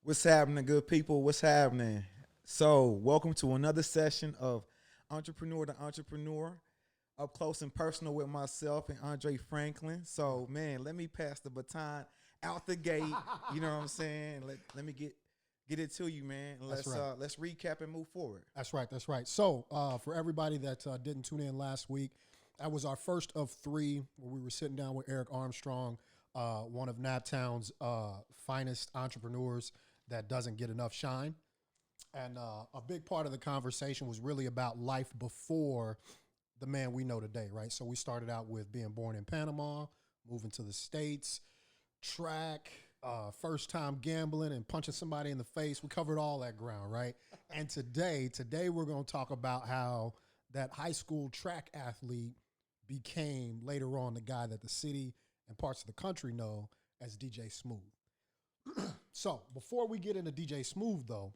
What's happening, good people? What's happening? So, welcome to another session of Entrepreneur to Entrepreneur, up close and personal with myself and Andre Franklin. So, man, let me pass the baton out the gate. You know what I'm saying? Let me get it to you, man. And That's let's right. let's recap and move forward. That's right. That's right. So, for everybody that didn't tune in last week, that was our first of three where we were sitting down with Erick Armstrong, one of Naptown's finest entrepreneurs that doesn't get enough shine. And a big part of the conversation was really about life before the man we know today, right? So we started out with being born in Panama, moving to the States, track, first time gambling and punching somebody in the face. We covered all that ground, right? And today we're going to talk about how that high school track athlete became later on the guy that the city and parts of the country know as DJ Smooth. So before we get into DJ Smooth, though,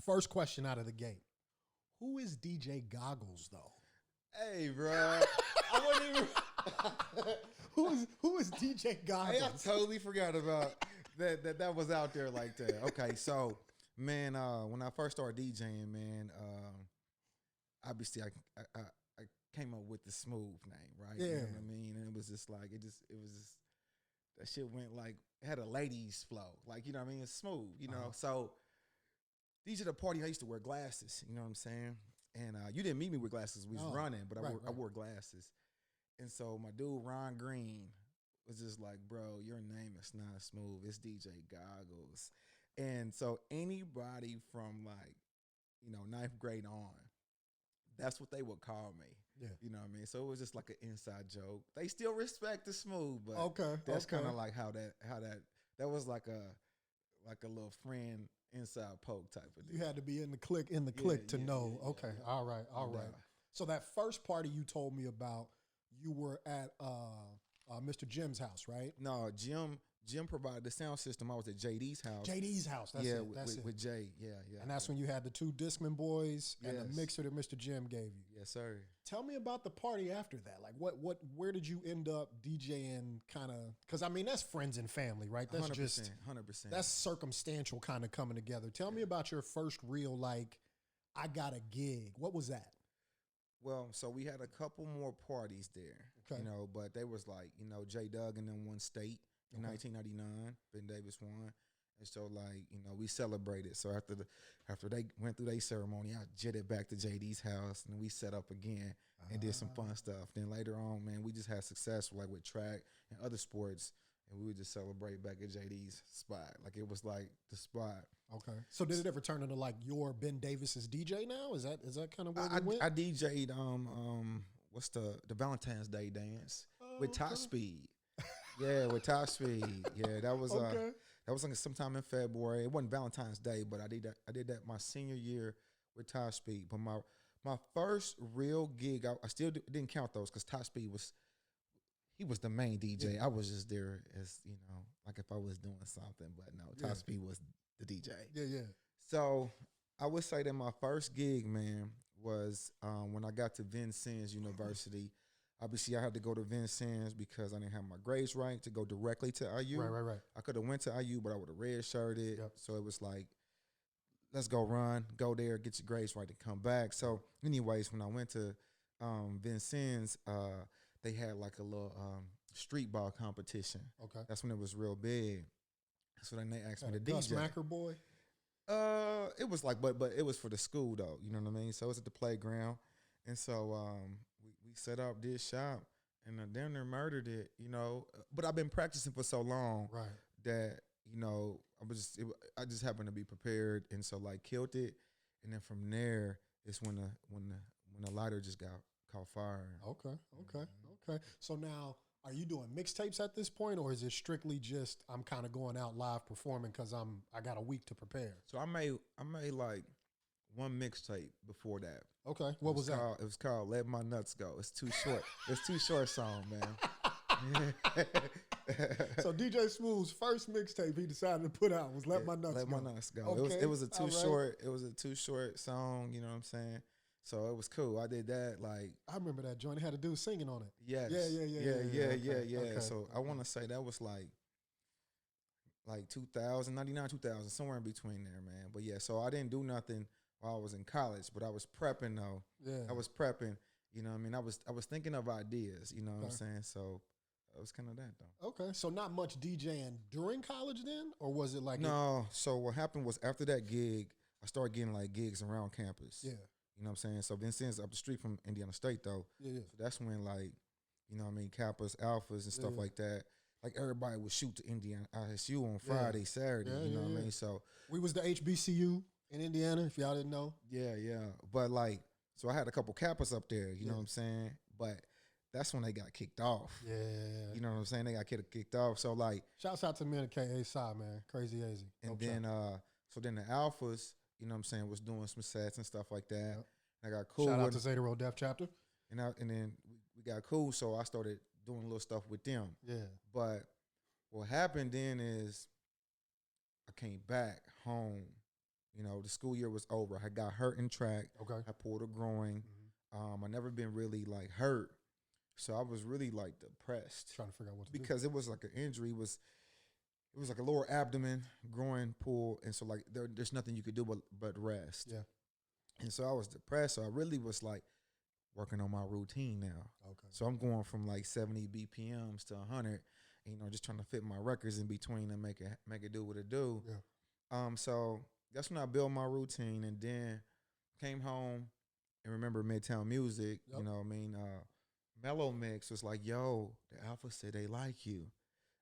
first question out of the gate: who is DJ Goggles, though? Hey, bro. I wasn't even. Who is DJ Goggles? Hey, I totally forgot about that was out there like that. Okay, so man, when I first started DJing, man, obviously I came up with the Smooth name, right? Yeah. You know what I mean? And it was just like it was just that shit went like it had a ladies flow, like you know what I mean? It's smooth, you know. So these are the party I used to wear glasses, you know what I'm saying? And you didn't meet me with glasses, we was running, but I wore glasses. And so my dude Ron Green was just like, bro, your name is not Smooth, it's DJ Goggles. And so anybody from like, you know, ninth grade on, that's what they would call me. Yeah. You know what I mean? So it was just like an inside joke. They still respect the Smooth, but Okay. that's kind of like how that was like a little friend inside poke type of deal. You had to be in the clique to know. Okay. All right. All right. So that first party you told me about, you were at Mr. Jim's house, right? No, Jim provided the sound system. I was at JD's house. JD's house. That's it. That's with Jay. Yeah. And that's when you had the two Discman boys and the Yes. mixer that Mr. Jim gave you. Yes, sir. Tell me about the party after that. Like where did you end up DJing kind of, because I mean, that's friends and family, right? That's 100%, just 100%. That's circumstantial kind of coming together. Tell me about your first real, like, I got a gig. What was that? Well, so we had a couple more parties there, Okay. you know, but they was like, you know, J Doug and then won state in Okay. 1999. Ben Davis won. And so, like, you know, we celebrated. So after they went through their ceremony, I jetted back to JD's house and we set up again and did some fun stuff. Then later on, man, we just had success like with track and other sports, and we would just celebrate back at JD's spot. Like it was like the spot. Okay. So did it ever turn into like your Ben Davis's DJ now? Is that kind of where we went? I DJ'd what's the Valentine's Day dance with Top Speed. Yeah, with Top Speed. Yeah, that was Okay. that was like sometime in February. It wasn't Valentine's Day, but I did that my senior year with Top Speed. But my first real gig, I still didn't count those because Top Speed he was the main DJ. Yeah. I was just there as, you know, like if I was doing something, but no, Top Yeah. Speed was the DJ. Yeah. So I would say that my first gig, man, was when I got to Vincennes University. Obviously, I had to go to Vincennes because I didn't have my grades right to go directly to IU. Right. I could have went to IU, but I would have red-shirted. Yep. So it was like, let's go go there, get your grades right, and come back. So anyways, when I went to Vincennes, they had like a little street ball competition. Okay. That's when it was real big. So then they asked me to Gus DJ. Macker boy. It was like, but it was for the school though. You know what I mean? So it was at the playground, and so we set up, did shop, and damn near murdered it. You know, but I've been practicing for so long Right. that you know I just happened to be prepared, and so like killed it, and then from there it's when the lighter just got caught fire. Okay. So now, are you doing mixtapes at this point, or is it strictly just I'm kind of going out live performing because I got a week to prepare? So I made like one mixtape before that. Okay. What was that? It was called "Let My Nuts Go." It's too short. It's too short song, man. So DJ Smooth's first mixtape he decided to put out was "Let My Nuts Go." Let My Nuts Go. Okay. It was a too All right. short. It was a too short song. You know what I'm saying? So it was cool. I did that like I remember that joint. It had a dude singing on it. yes, Yeah. yeah. Okay, So I okay. want to say that was like like 2000, 99, 2000, somewhere in between there, man. But yeah, so I didn't do nothing while I was in college, but I was prepping though. Yeah. I was prepping. You know what I mean? I was thinking of ideas. You know what I'm Okay. saying? So it was kind of that though. Okay. So not much DJing during college then, or was it like No. So what happened was after that gig, I started getting like gigs around campus. Yeah. You know what I'm saying? So then since up the street from Indiana State though, Yeah. so that's when like, you know what I mean, Kappas, Alphas and stuff Yeah. like that. Like everybody would shoot to Indiana ISU on Yeah. Friday, Saturday. Yeah, You know yeah, what I yeah. mean? So We was the HBCU in Indiana, if y'all didn't know. yeah. But like, so I had a couple Kappas up there. You know Yeah. what I'm saying? But that's when they got kicked off. Yeah. You know what I'm saying? They got kicked off. So like, Shouts out to me and the KA side, man. Crazy Hazy. and then so then the Alphas, you know what I'm saying, was doing some sets and stuff like that. Yep. And I got cool Shout out with to Zeta Row Deaf Chapter. and then we got cool. So I started doing a little stuff with them. Yeah. But what happened then is I came back home. You know, the school year was over. I got hurt in track. Okay. I pulled a groin. Mhm. I never been really like hurt. So I was really like depressed Trying to figure out what to do. because it was like an injury. It was like a lower abdomen, groin pull. And so like there's nothing you could do but rest. Yeah. And so I was depressed. So I really was like working on my routine now. Okay. So I'm going from like 70 BPMs to 100, you know, just trying to fit my records in between and make it do what it do. Yeah. So that's when I built my routine, and then came home and remember Midtown Music. Yep. You know what I mean? Mellow Mix was like, yo, the Alpha said they like you.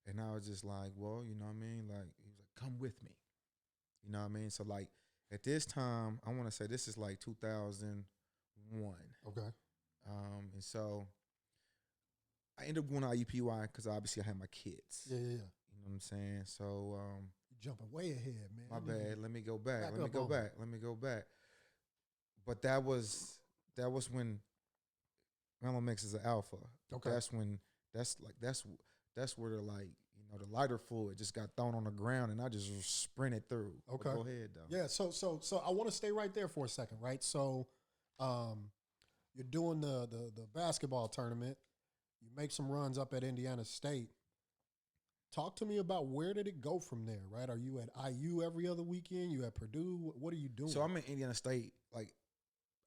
And I was just like, well, you know what I mean? Like, he was like, come with me. You know what I mean? So like at this time, I want to say this is like 2001. Okay. And so I ended up going to IUPUI because obviously I had my kids. Yeah. You know what I'm saying? So You jumping way ahead, man. my bad. Let me go back. back Let me up go on back. Let me go back. But that was when Mellow Mix is an alpha. Okay. That's where the like, you know, the lighter fluid just got thrown on the ground and I just sprinted through. Okay. But go ahead though. Yeah, so I want to stay right there for a second, right? So you're doing the basketball tournament. You make some runs up at Indiana State. Talk to me about where did it go from there, right? Are you at IU every other weekend? You at Purdue? What are you doing? So I'm in Indiana State, like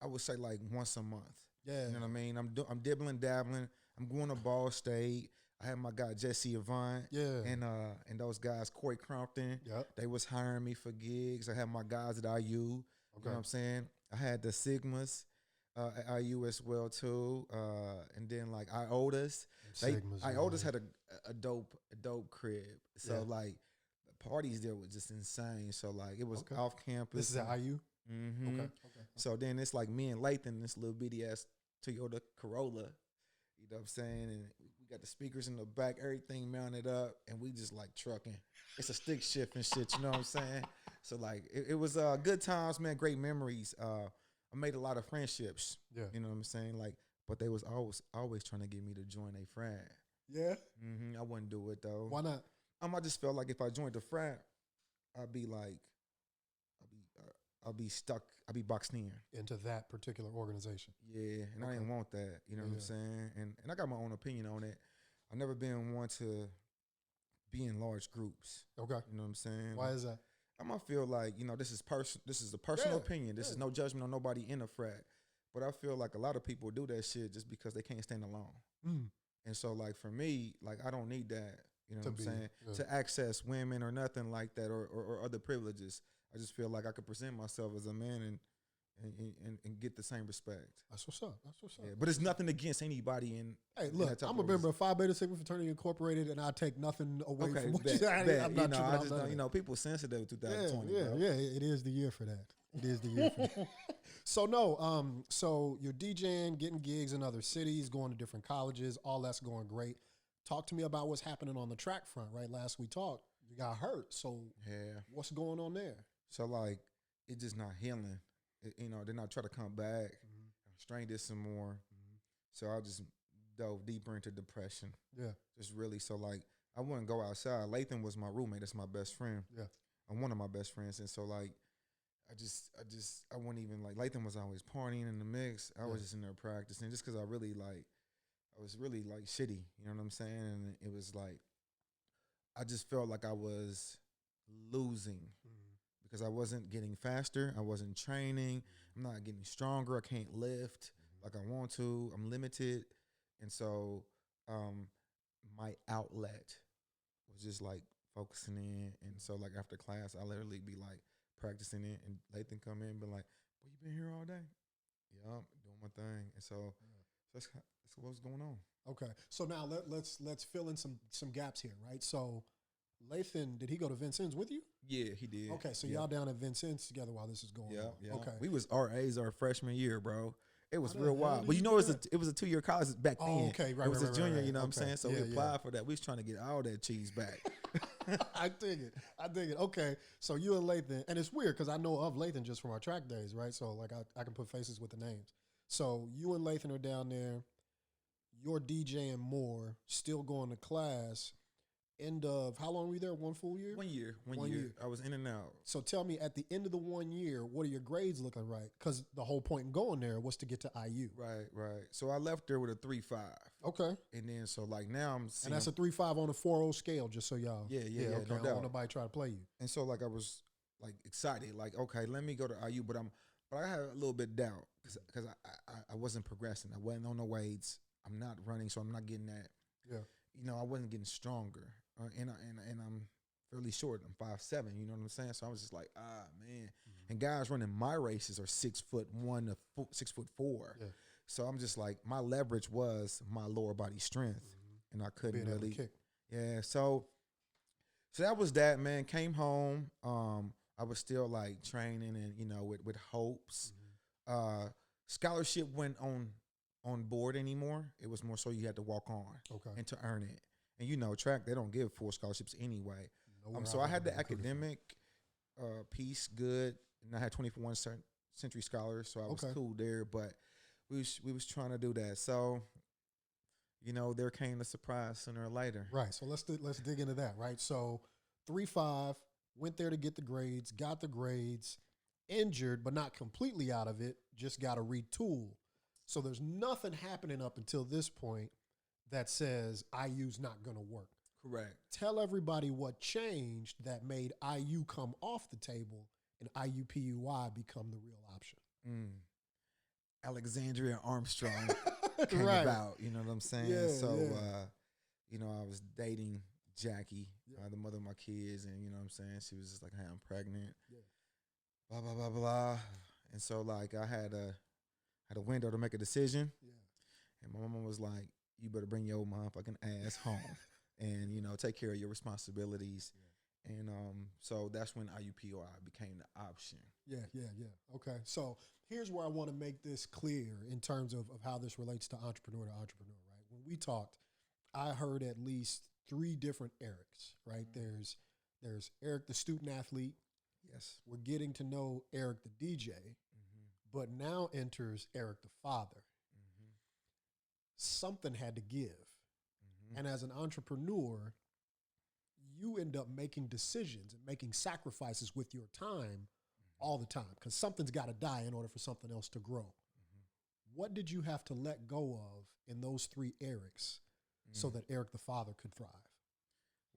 I would say like once a month. Yeah. You know what I mean? I'm dibbling, dabbling. I'm going to Ball State. I had my guy Jesse Avant. Yeah. And those guys, Corey Crompton. Yep. They was hiring me for gigs. I had my guys at IU. You know what I'm saying? I had the Sigmas at IU as well too. And then like IOTAS. IOTAS had a dope crib. So like the parties there was just insane. So like it was off campus. This is at IU? Mm-hmm. Okay. So then it's like me and Lathan, this little bitty ass Toyota Corolla. You know what I'm saying? And we got the speakers in the back, everything mounted up, and we just like trucking. It's a stick shift and shit, you know what I'm saying? So like it was good times, man, great memories. I made a lot of friendships. Yeah. You know what I'm saying? Like, but they was always trying to get me to join a frat. Yeah. I wouldn't do it though. Why not? I just felt like if I joined the frat, I'd be stuck. I'd be boxed in Into that particular organization. Yeah, and I didn't want that. You know what I'm saying? And I got my own opinion on it. I've never been one to be in large groups. Okay. You know what I'm saying? Why is that? I'm gonna feel like, you know, this is a personal opinion. This is no judgment on nobody in a frat. But I feel like a lot of people do that shit just because they can't stand alone. Mm. And so like for me, like I don't need that. You know what I'm saying? Yeah. To access women or nothing like that or other privileges. I just feel like I could present myself as a man and get the same respect. That's what's up. Yeah, but it's nothing against anybody in. Hey, look, I'm a member of Phi Beta Sigma Fraternity Incorporated, and I take nothing away from what you said. I'm not tripping out that. You know, people sensitive in 2020. Yeah, it is the year for that. It is the year for that. So you're DJing, getting gigs in other cities, going to different colleges, all that's going great. Talk to me about what's happening on the track front, right? Last we talked, you got hurt. So what's going on there? So like, it's just not healing. You know, then I try to come back, strained it some more. So I just dove deeper into depression. Yeah. Just really, so like, I wouldn't go outside. Lathan was my roommate. That's my best friend. Yeah. I'm one of my best friends. And so like, I wouldn't even like, Lathan was always partying in the mix. I was just in there practicing just because I was really like shitty. You know what I'm saying? And it was like, I just felt like I was losing because I wasn't getting faster. I wasn't training. I'm not getting stronger. I can't lift like I want to. I'm limited. And so my outlet was just like focusing in. And so like after class, I literally be like practicing it, and Lathan come in and be like, "Well, you been here all day?" Yeah, I'm doing my thing. And so that's what's going on. Okay, so now let's fill in some gaps here, right? So Lathan, did he go to Vincennes with you? Yeah, he did. Okay, so y'all down at Vincennes together while this is going on. Yeah. Okay, We was RAs our freshman year, bro. It was How the real hell wild. did But you you do know, that? it was a 2-year college back then. Oh, okay, right, It was right, a junior, right. you know what I'm Okay. saying? So Yeah, we applied for that. We was trying to get all that cheese back. I dig it. Okay, so you and Lathan, and it's weird because I know of Lathan just from our track days, right? So like I can put faces with the names. So you and Lathan are down there. You're DJing more, still going to class. End of, how long were you there? One full year? 1 year. 1 1 year. year. I was in and out. So tell me, at the end of the 1 year, what are your grades looking like? Because the whole point in going there was to get to IU. Right. So I left there with a 3.5. Okay. And then so like now I'm seeing, And that's a 3.5 on a 4.0 scale, just so y'all. Yeah, Okay. no I don't doubt. want nobody try to play you. And so like I was like excited, like okay, let me go to IU, but I had a little bit of doubt because I wasn't progressing. I wasn't on the weights. I'm not running, so I'm not getting that. Yeah. You know, I wasn't getting stronger, and I'm fairly short. I'm 5'7". You know what I'm saying? So I was just like, man. And guys running my races are 6'1" to 6'4". Yeah. So I'm just like, my leverage was my lower body strength, and I couldn't Being able to really kick. Yeah. So that was that, man. Came home. I was still like training and with hopes. Scholarship went on board anymore. It was more so you had to walk on and to earn it. And track, they don't give full scholarships anyway. So I had the academic piece good, and I had 21 century scholars, so I was cool there. But we was trying to do that. So there came the surprise sooner or later. Right. So let's dig into that. Right. So 3.5, went there to get the grades, got the grades, injured but not completely out of it, just got to retool. So there's nothing happening up until this point that says IU's not going to work. Correct. Tell everybody what changed that made IU come off the table and IUPUI become the real option. Alexandria Armstrong came about, you know what I'm saying? Yeah, so, yeah. I was dating Jackie, the mother of my kids, and you know what I'm saying? She was just like, hey, I'm pregnant, blah, blah, blah, blah. And so, like, I had a window to make a decision, and my mama was like, you better bring your motherfucking ass home and, take care of your responsibilities. And so that's when IUPUI became the option. Yeah. Okay. So here's where I want to make this clear in terms of how this relates to entrepreneur, right? When we talked, I heard at least 3 different Ericks, right? There's Eric, the student athlete. Yes. We're getting to know Eric, the DJ. But now enters Eric, the father. Something had to give. And as an entrepreneur, you end up making decisions and making sacrifices with your time all the time because something's got to die in order for something else to grow. What did you have to let go of in those 3 Erics so that Eric, the father, could thrive?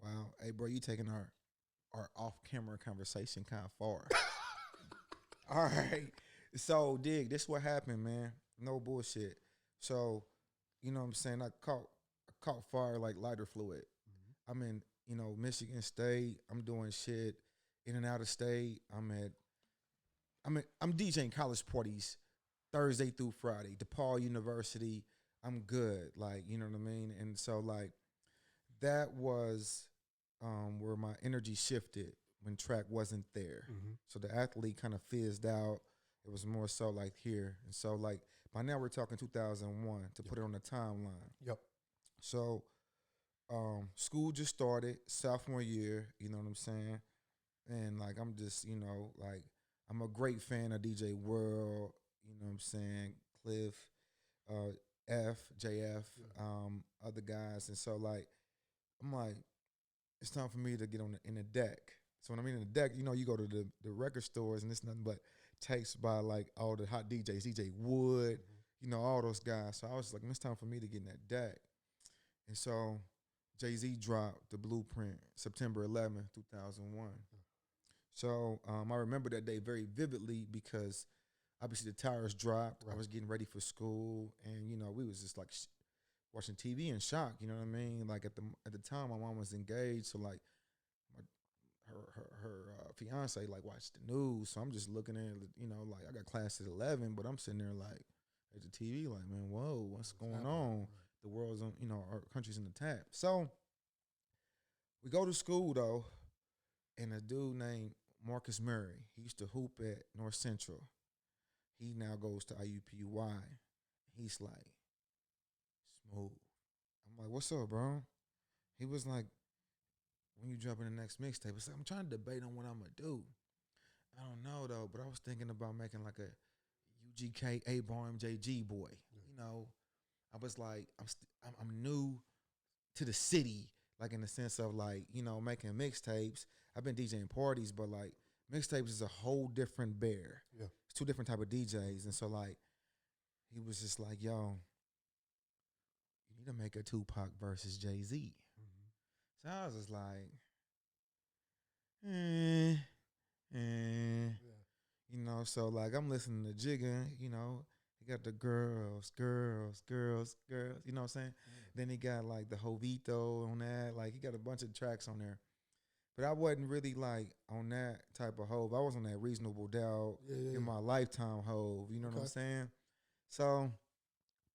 Wow. Hey, bro, you taking our off-camera conversation kind of far. All right. So, Dig, this is what happened, man. No bullshit. So, you know what I'm saying? I caught fire like lighter fluid. I'm in, Michigan State. I'm doing shit in and out of state. I'm DJing college parties Thursday through Friday. DePaul University. I'm good. Like, you know what I mean? And so, like, that was where my energy shifted when track wasn't there. So the athlete kind of fizzed out. It was more so like here. And so, like, by now we're talking 2001 to put it on the timeline. Yep. So school just started, sophomore year, you know what I'm saying? And, like, I'm just, like, I'm a great fan of DJ World, you know what I'm saying, Cliff, JF, other guys. And so, like, I'm like, it's time for me to get in the deck. So when I'm in the deck, you go to the record stores and it's nothing but tapes by, like, all the hot DJs, DJ Wood, all those guys. So I was like, it's time for me to get in that deck. And so Jay-Z dropped The Blueprint September 11th, 2001. So I remember that day very vividly because obviously the tires dropped. Right. I was getting ready for school, and we was just like watching TV in shock. You know what I mean? Like at the time, my mom was engaged, so like my, her fiance like watched the news. So I'm just looking at it, like I got class at 11, but I'm sitting there like at the TV, like, man, whoa, what's going on? Right. The world's on, our country's in the tap. So we go to school though, and a dude named Marcus Murray, he used to hoop at North Central. He now goes to IUPUI. He's like, smooth. I'm like, what's up, bro? He was like, when you drop in the next mixtape, it's like, I'm trying to debate on what I'm going to do. I don't know, though, but I was thinking about making like a UGK A-Bar MJG boy. I was like, I'm new to the city, like in the sense of like, making mixtapes. I've been DJing parties, but like mixtapes is a whole different bear. Yeah. It's two different type of DJs. And so like, he was just like, yo, you need to make a Tupac versus Jay-Z. So I was just like, so like I'm listening to Jigga, he got the girls, you know what I'm saying? Then he got like the Jovito on that, like he got a bunch of tracks on there. But I wasn't really like on that type of Hove. I was on that Reasonable Doubt in my lifetime Hove, you know what I'm saying? So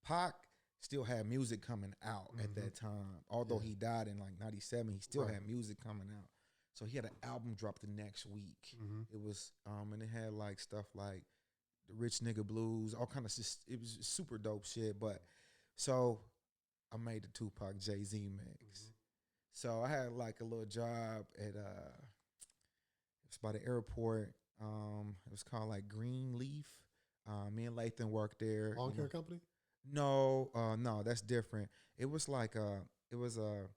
Pac still had music coming out at that time. Although he died in like 97, he still had music coming out. So he had an album drop the next week. It was, and it had like stuff like the Rich Nigga Blues, all kind of just, it was just super dope shit. But so I made the Tupac Jay-Z mix. So I had like a little job at, it was by the airport. It was called like Greenleaf. Me and Lathan worked there. Lawn care company? No, that's different. It was like it was a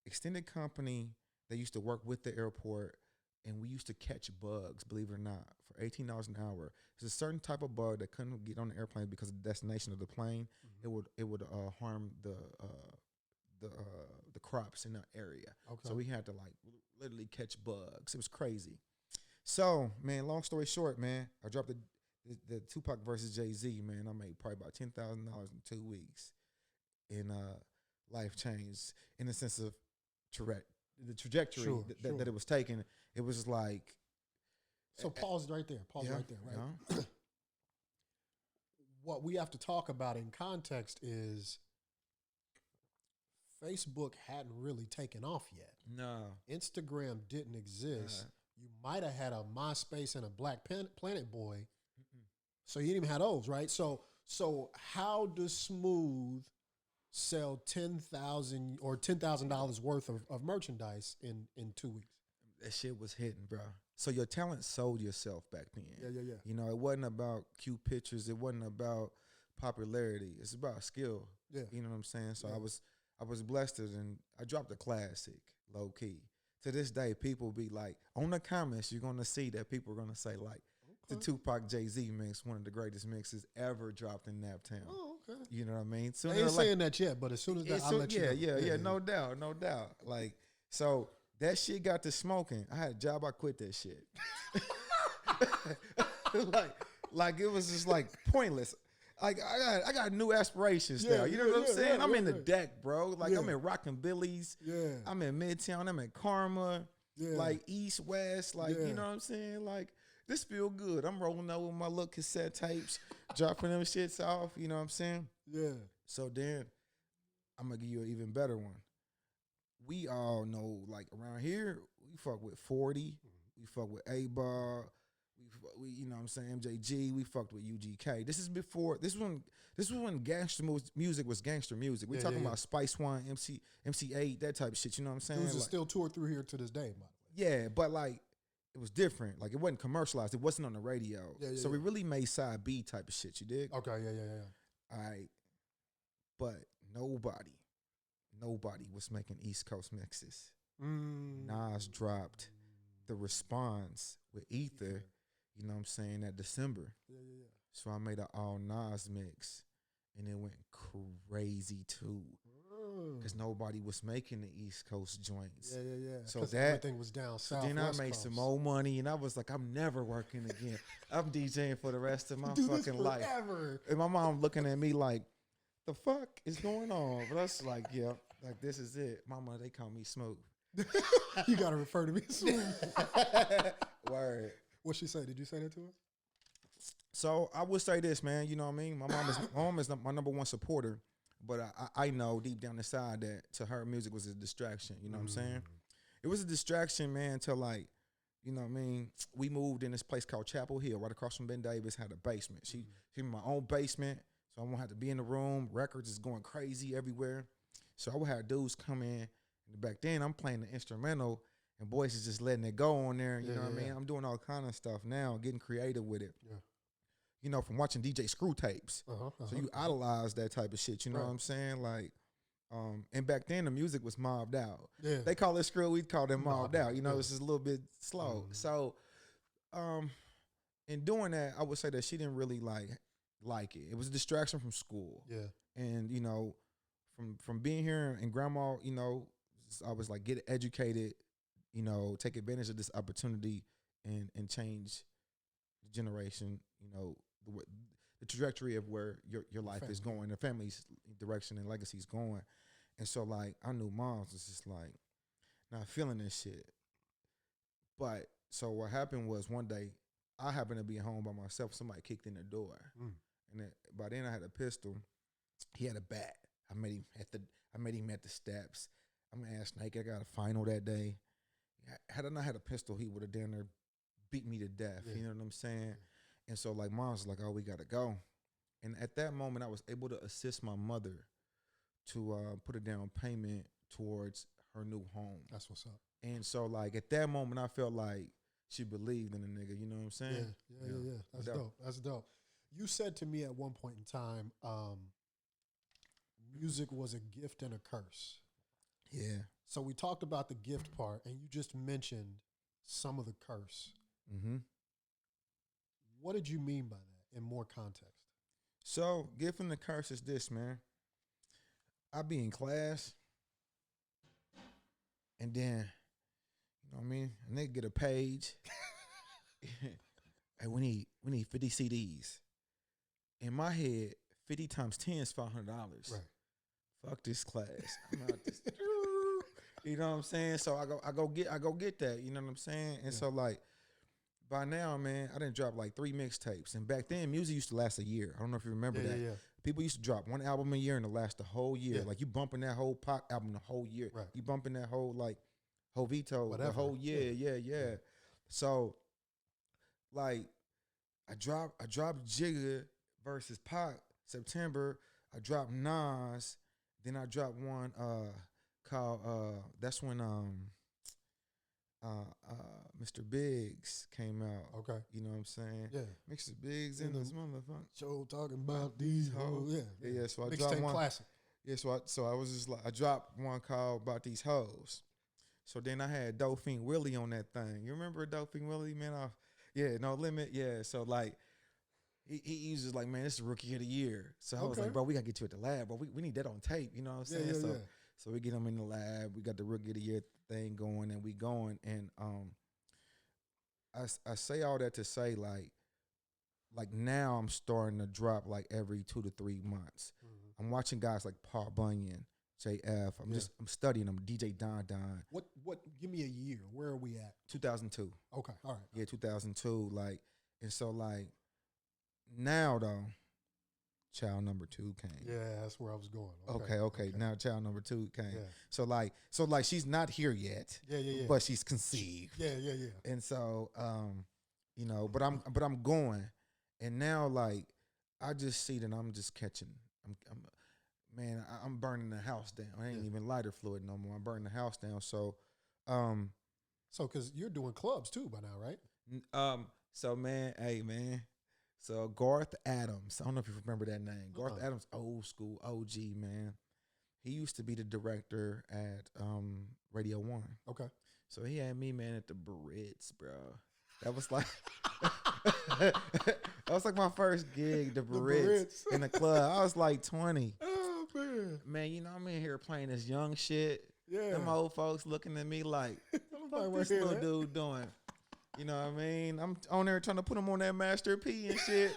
extended company that used to work with the airport, and we used to catch bugs, believe it or not, for $18 an hour. There's a certain type of bug that couldn't get on the airplane because of the destination of the plane. It would harm the crops in the area. So we had to like literally catch bugs. It was crazy. So man, long story short, man, I dropped the Tupac versus Jay-Z, man. I made probably about $10,000 in 2 weeks, and life changed in the sense of the trajectory that it was taking. It was just like. So pause right there. Right? Yeah. What we have to talk about in context is Facebook hadn't really taken off yet. No. Instagram didn't exist. You might have had a MySpace and a Black Planet Boy. So you didn't even have those, right? So how does Smooth sell $10,000 worth of merchandise in 2 weeks? That shit was hitting, bro. So your talent sold yourself back then. Yeah. It wasn't about cute pictures. It wasn't about popularity. It's about skill. Yeah. You know what I'm saying? So I was blessed, and I dropped a classic, low key. To this day, people be like, on the comments, you're gonna see that people are gonna say like, the Tupac Jay-Z mix, one of the greatest mixes ever dropped in Naptown. Oh, okay. You know what I mean? I ain't saying that yet, but as soon as that, I'll let you know. Yeah, no doubt. Like, so that shit got to smoking. I had a job, I quit that shit. like it was just like pointless. Like I got new aspirations now. You know what I'm saying? I'm in the deck, bro. Like I'm in Rockin' Billy's. Yeah. I'm in Midtown. I'm in Karma. Yeah. Like East West. Like you know what I'm saying? Like this feel good. I'm rolling out with my little cassette tapes, dropping them shits off. You know what I'm saying? Yeah. So then I'm gonna give you an even better one. We all know, like around here, we fuck with 40. We fuck with A-Bar. We you know what I'm saying, MJG. We fucked with UGK. This is when gangster music was gangster music. We talking about Spice One, MC8, that type of shit. You know what I'm saying? Dudes are still toured through here to this day, by the way. Yeah, but like it was different. Like it wasn't commercialized. It wasn't on the radio. So we really made side B type of shit. You dig? Okay. Yeah. All right. But nobody was making East Coast mixes. Nas dropped The Response with Ether, you know what I'm saying, that December. Yeah. So I made an all Nas mix, and it went crazy too. because nobody was making the East Coast joints. Yeah. So that everything was down south. Then I West made Coast. some more money, and I was like, I'm never working again. I'm DJing for the rest of my fucking life. And my mom looking at me like, the fuck is going on? But I was like, yeah, like this is it. Mama, they call me Smooth. You gotta refer to me Smooth. Word. What she say? Did you say that to her? So I would say this, man. You know what I mean? My mom is my number one supporter, but I know deep down inside that to her music was a distraction. You know what I'm saying? It was a distraction, man. To like, you know what I mean? We moved in this place called Chapel Hill, right across from Ben Davis. Had a basement. She in my own basement. So I won't have to be in the room. Records is going crazy everywhere. So I would have dudes come in. And back then, I'm playing the instrumental, and boys is just letting it go on there. You know what I mean? I'm doing all kind of stuff now, getting creative with it. Yeah. You know, from watching DJ Screw tapes. So you idolize that type of shit. You know what I'm saying? Like, and back then, the music was mobbed out. Yeah. They call it screw. We call it mobbed out. You know, it's just a little bit slow. So, in doing that, I would say that she didn't really like it. It was a distraction from school. Yeah. And, you know, from being here and grandma, you know, I was like, get educated, you know, take advantage of this opportunity and change the generation, you know, the trajectory of where your life is going, the family's direction and legacy is going. And so, like, I knew moms was just like, not feeling this shit. But, so what happened was one day, I happened to be home by myself. Somebody kicked in the door. And by then I had a pistol. He had a bat. I met him at the steps. I'm ass naked. I got a final that day. Had I not had a pistol, he would have down there beat me to death. You know what I'm saying? Yeah. And so like mom's like, oh, we gotta go. And at that moment, I was able to assist my mother to put a down payment towards her new home. That's what's up. And so like at that moment, I felt like she believed in the nigga. You know what I'm saying? Yeah. That's dope. That's dope. You said to me at one point in time, music was a gift and a curse. Yeah. So we talked about the gift part, and you just mentioned some of the curse. What did you mean by that in more context? So, gift and the curse is this, man. I be in class, and then, you know what I mean? A nigga get a page. Hey, we need 50 CDs. In my head, 50 times 10 is $500. Right. Fuck this class. I'm out this. You know what I'm saying? So I go get that. You know what I'm saying? And so like by now, man, I done dropped like 3 mixtapes. And back then, music used to last a year. I don't know if you remember that. Yeah. People used to drop 1 album a year and it last the whole year. Yeah. Like you bumping that whole Pac album the whole year. Right. You bumping that whole like Jovito the whole year. Yeah. So like I dropped Jigga versus Pac September. I dropped Nas. Then I dropped one called that's when Mr. Biggs came out. Okay. You know what I'm saying? Yeah. Mr. Biggs in this motherfucker. Show talking about these hoes. Yeah. So I dropped one. Classic. Yeah, so I was just like, I dropped one called About These Hoes. So then I had Dolphin Willie on that thing. You remember Dolphin Willie, man? No Limit. Yeah. So like, he was just like, man, this is Rookie of the Year. So I was like, bro, we got to get you at the lab, bro. We need that on tape. You know what I'm saying? So we get him in the lab. We got the Rookie of the Year thing going, and we going. And I say all that to say, like now I'm starting to drop like every 2 to 3 months. Mm-hmm. I'm watching guys like Paul Bunyan, JF. I'm studying them. DJ Don. What? Give me a year. Where are we at? 2002. Okay. All right. Yeah, 2002. Like, and so like now though, child number 2 came. Yeah, that's where I was going. Okay. Now child number 2 came. Yeah. So like she's not here yet. Yeah. But she's conceived. Yeah. And so you know, but I'm going, and now like I just see that I'm just catching. I'm burning the house down. I ain't even lighter fluid no more. I'm burning the house down. So, because you're doing clubs too by now, right? So man, so Garth Adams. I don't know if you remember that name. Garth Adams, old school OG man. He used to be the director at Radio 1. Okay. So he had me, man, at the Barrett's, bro. That was like that was like my first gig, the Barrett's in the club. I was like 20. Man, you know, I'm in here playing this young shit. Yeah. Them old folks looking at me like, what this little dude doing? You know what I mean? I'm on there trying to put them on that Master P and shit.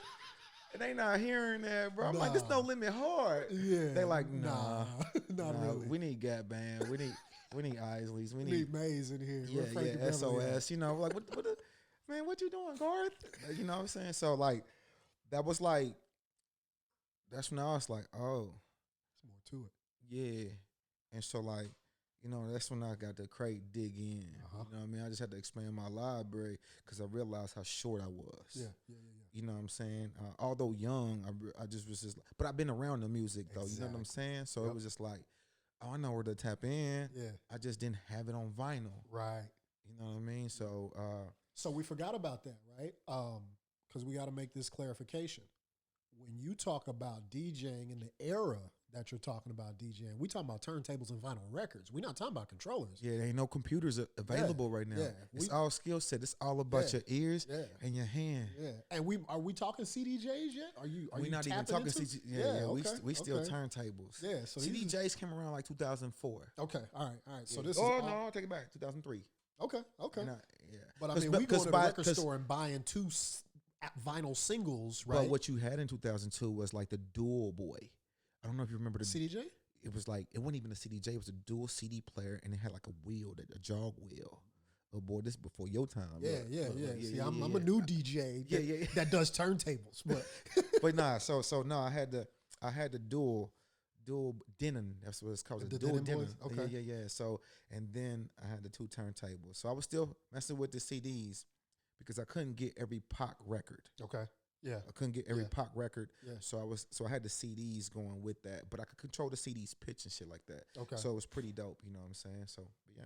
And they not hearing that, bro. I'm like, this No Limit hard. Yeah. They like, nah, really. We need Gap Band. We need Isleys. We need Maze in here. Yeah, SOS. You know, like, man, what you doing, Garth? You know what I'm saying? So, like, that was like, that's when I was like, oh. There's more to it. Yeah. And so, like, you know, that's when I got the crate dig in. Uh-huh. You know what I mean? I just had to expand my library because I realized how short I was. Yeah. You know what I'm saying? Although young, I just was just, but I've been around the music though. Exactly. You know what I'm saying? So it was just like, oh, I know where to tap in. Yeah. I just didn't have it on vinyl. Right. You know what I mean? So, so we forgot about that, right? Because we got to make this clarification. When you talk about DJing in the era that you're talking about DJing, we talking about turntables and vinyl records. We're not talking about controllers. Yeah, there ain't no computers available right now. Yeah. It's all skill set. It's all about your ears and your hand. Yeah. And are we talking CDJs yet? Are you not even talking CDJs. Yeah. We still turntables. Yeah. So CDJs came around like 2004. Okay. All right. Yeah. So this no, I'll take it back. 2003. Okay. Yeah. But I mean, we go to the record store and buying 2 vinyl singles, right? But what you had in 2002 was like the Dual Boy. I don't know if you remember the CDJ. It was like, it wasn't even a CDJ. It was a dual CD player, and it had like a wheel, a jog wheel. Oh boy, this is before your time. Yeah. See, I'm a new DJ. That does turntables, but but nah. So no, I had the dual Denon. That's what it's called. The dual Denon. Okay. Yeah. So and then I had the 2 turntables. So I was still messing with the CDs because I couldn't get every Pac record. Okay. Yeah. I couldn't get every Pac record. Yeah. So I had the CDs going with that, but I could control the CDs pitch and shit like that. Okay. So it was pretty dope, you know what I'm saying? So yeah.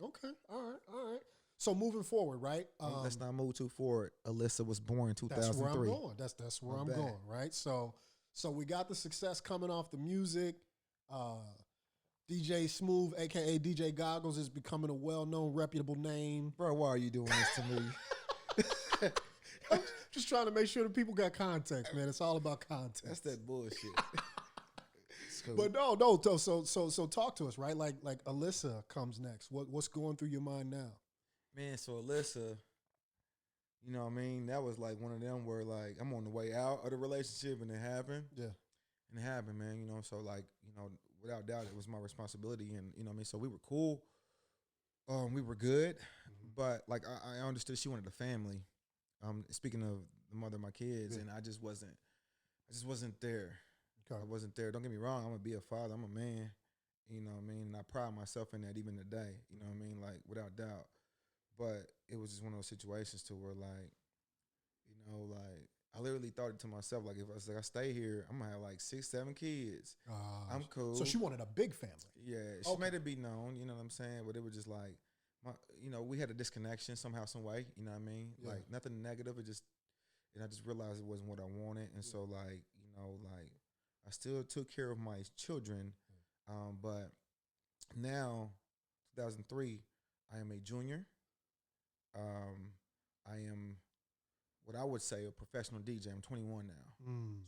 Okay. All right. So moving forward, right? Let's not move too forward. Alyssa was born in 2003. That's where I'm going. That's where I'm going, right? So we got the success coming off the music. DJ Smooth, aka DJ Goggles, is becoming a well-known, reputable name. Bro, why are you doing this to me? I'm just trying to make sure that people got context, man. It's all about context. That's that bullshit. Cool. But no. So talk to us, right? Like Alyssa comes next. What's going through your mind now? Man, so Alyssa, you know what I mean? That was like one of them where like I'm on the way out of the relationship and it happened. Yeah. And it happened, man. You know, so like, you know, without doubt it was my responsibility, and you know what I mean? So we were cool. We were good, but like I understood she wanted a family. Speaking of the mother of my kids, and I just wasn't there. Okay. I wasn't there. Don't get me wrong. I'm gonna be a father. I'm a man. You know what I mean? And I pride myself in that even today. You know what I mean? Like without doubt. But it was just one of those situations to where like, you know, like I literally thought it to myself, like if I stay here, I'm gonna have like 6, 7 kids. I'm cool. So she wanted a big family. Yeah, she made it be known. You know what I'm saying? But it was just like, you know, we had a disconnection somehow, some way. You know what I mean? Yeah. Like nothing negative. And I just realized it wasn't what I wanted. And so like, you know, like I still took care of my children. But now, 2003, I am a junior. I am what I would say a professional DJ. I'm 21 now.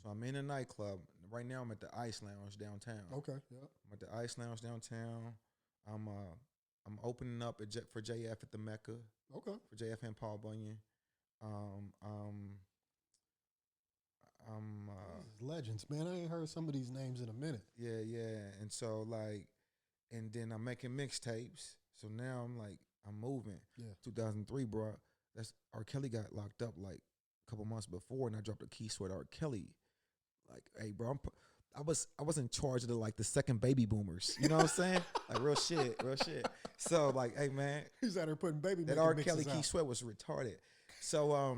So I'm in a nightclub. Right now I'm at the Ice Lounge downtown. Okay, yeah. I'm at the Ice Lounge downtown. I'm opening up for JF at the Mecca. Okay. For JF and Paul Bunyan. Legends, man. I ain't heard some of these names in a minute. Yeah. And so like, and then I'm making mixtapes. So now I'm moving. Yeah. 2003, bro. That's R. Kelly got locked up like a couple months before, and I dropped a key sweat R. Kelly. Like, hey, bro, I was in charge of the second baby boomers. You know what I'm saying? Like real shit. So like, hey man, he's out there putting baby. That R. Kelly key sweat was retarded. So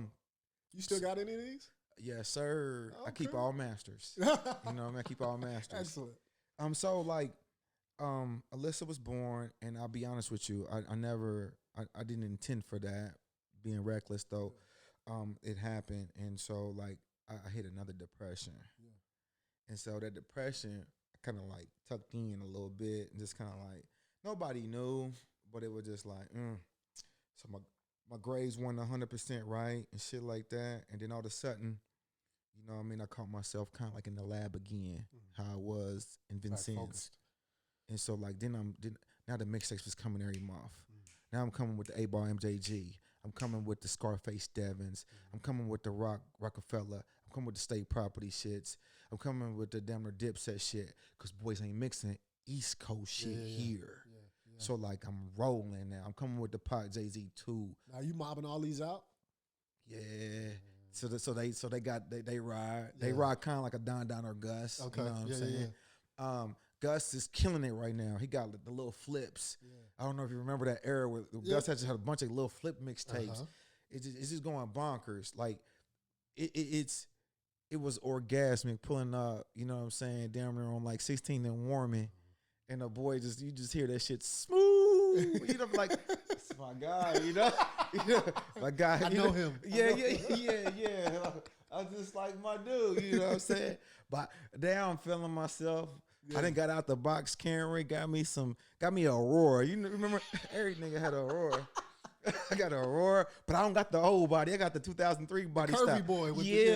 you still got any of these? Yes, sir. Okay. I keep all masters. You know what I mean? I keep all masters. Excellent. So like, Alyssa was born, and I'll be honest with you, I didn't intend for that. Being reckless though, it happened, and so like I hit another depression, and so that depression kind of like tucked in a little bit, and just kind of like nobody knew, but it was just like, so my grades weren't 100% right and shit like that, and then all of a sudden, you know what I mean? I caught myself kind of like in the lab again, how I was in Vincennes. And so like now the mixtapes was coming every month. Now I'm coming with the 8-Ball MJG. I'm coming with the Scarface Devins. I'm coming with the Rockefeller. I'm coming with the State Property shits. I'm coming with the damn near Dipset shit. Cause boys ain't mixing East Coast shit here. So like I'm rolling now. I'm coming with the Pac Jay-Z too. Now you mobbing all these out? Yeah. So they ride. They ride kind of like a Don or Gus. Okay. You know what I'm saying? Gus is killing it right now. He got the little flips. I don't know if you remember that era where Gus had a bunch of little flip mixtapes. It's just going bonkers. Like it was orgasmic pulling up. You know what I'm saying? Down there on like 16 and Warming, and the boy you just hear that shit smooth. You know, like that's my guy. You know, my guy. I know him. Yeah. I just like my dude. You know what I'm saying? But now I'm feeling myself. I done got out the box Camry, got me a Aurora. You remember every nigga had a Aurora. I got an Aurora, but I don't got the old body. I got the 2003 body style. Curvy boy. With She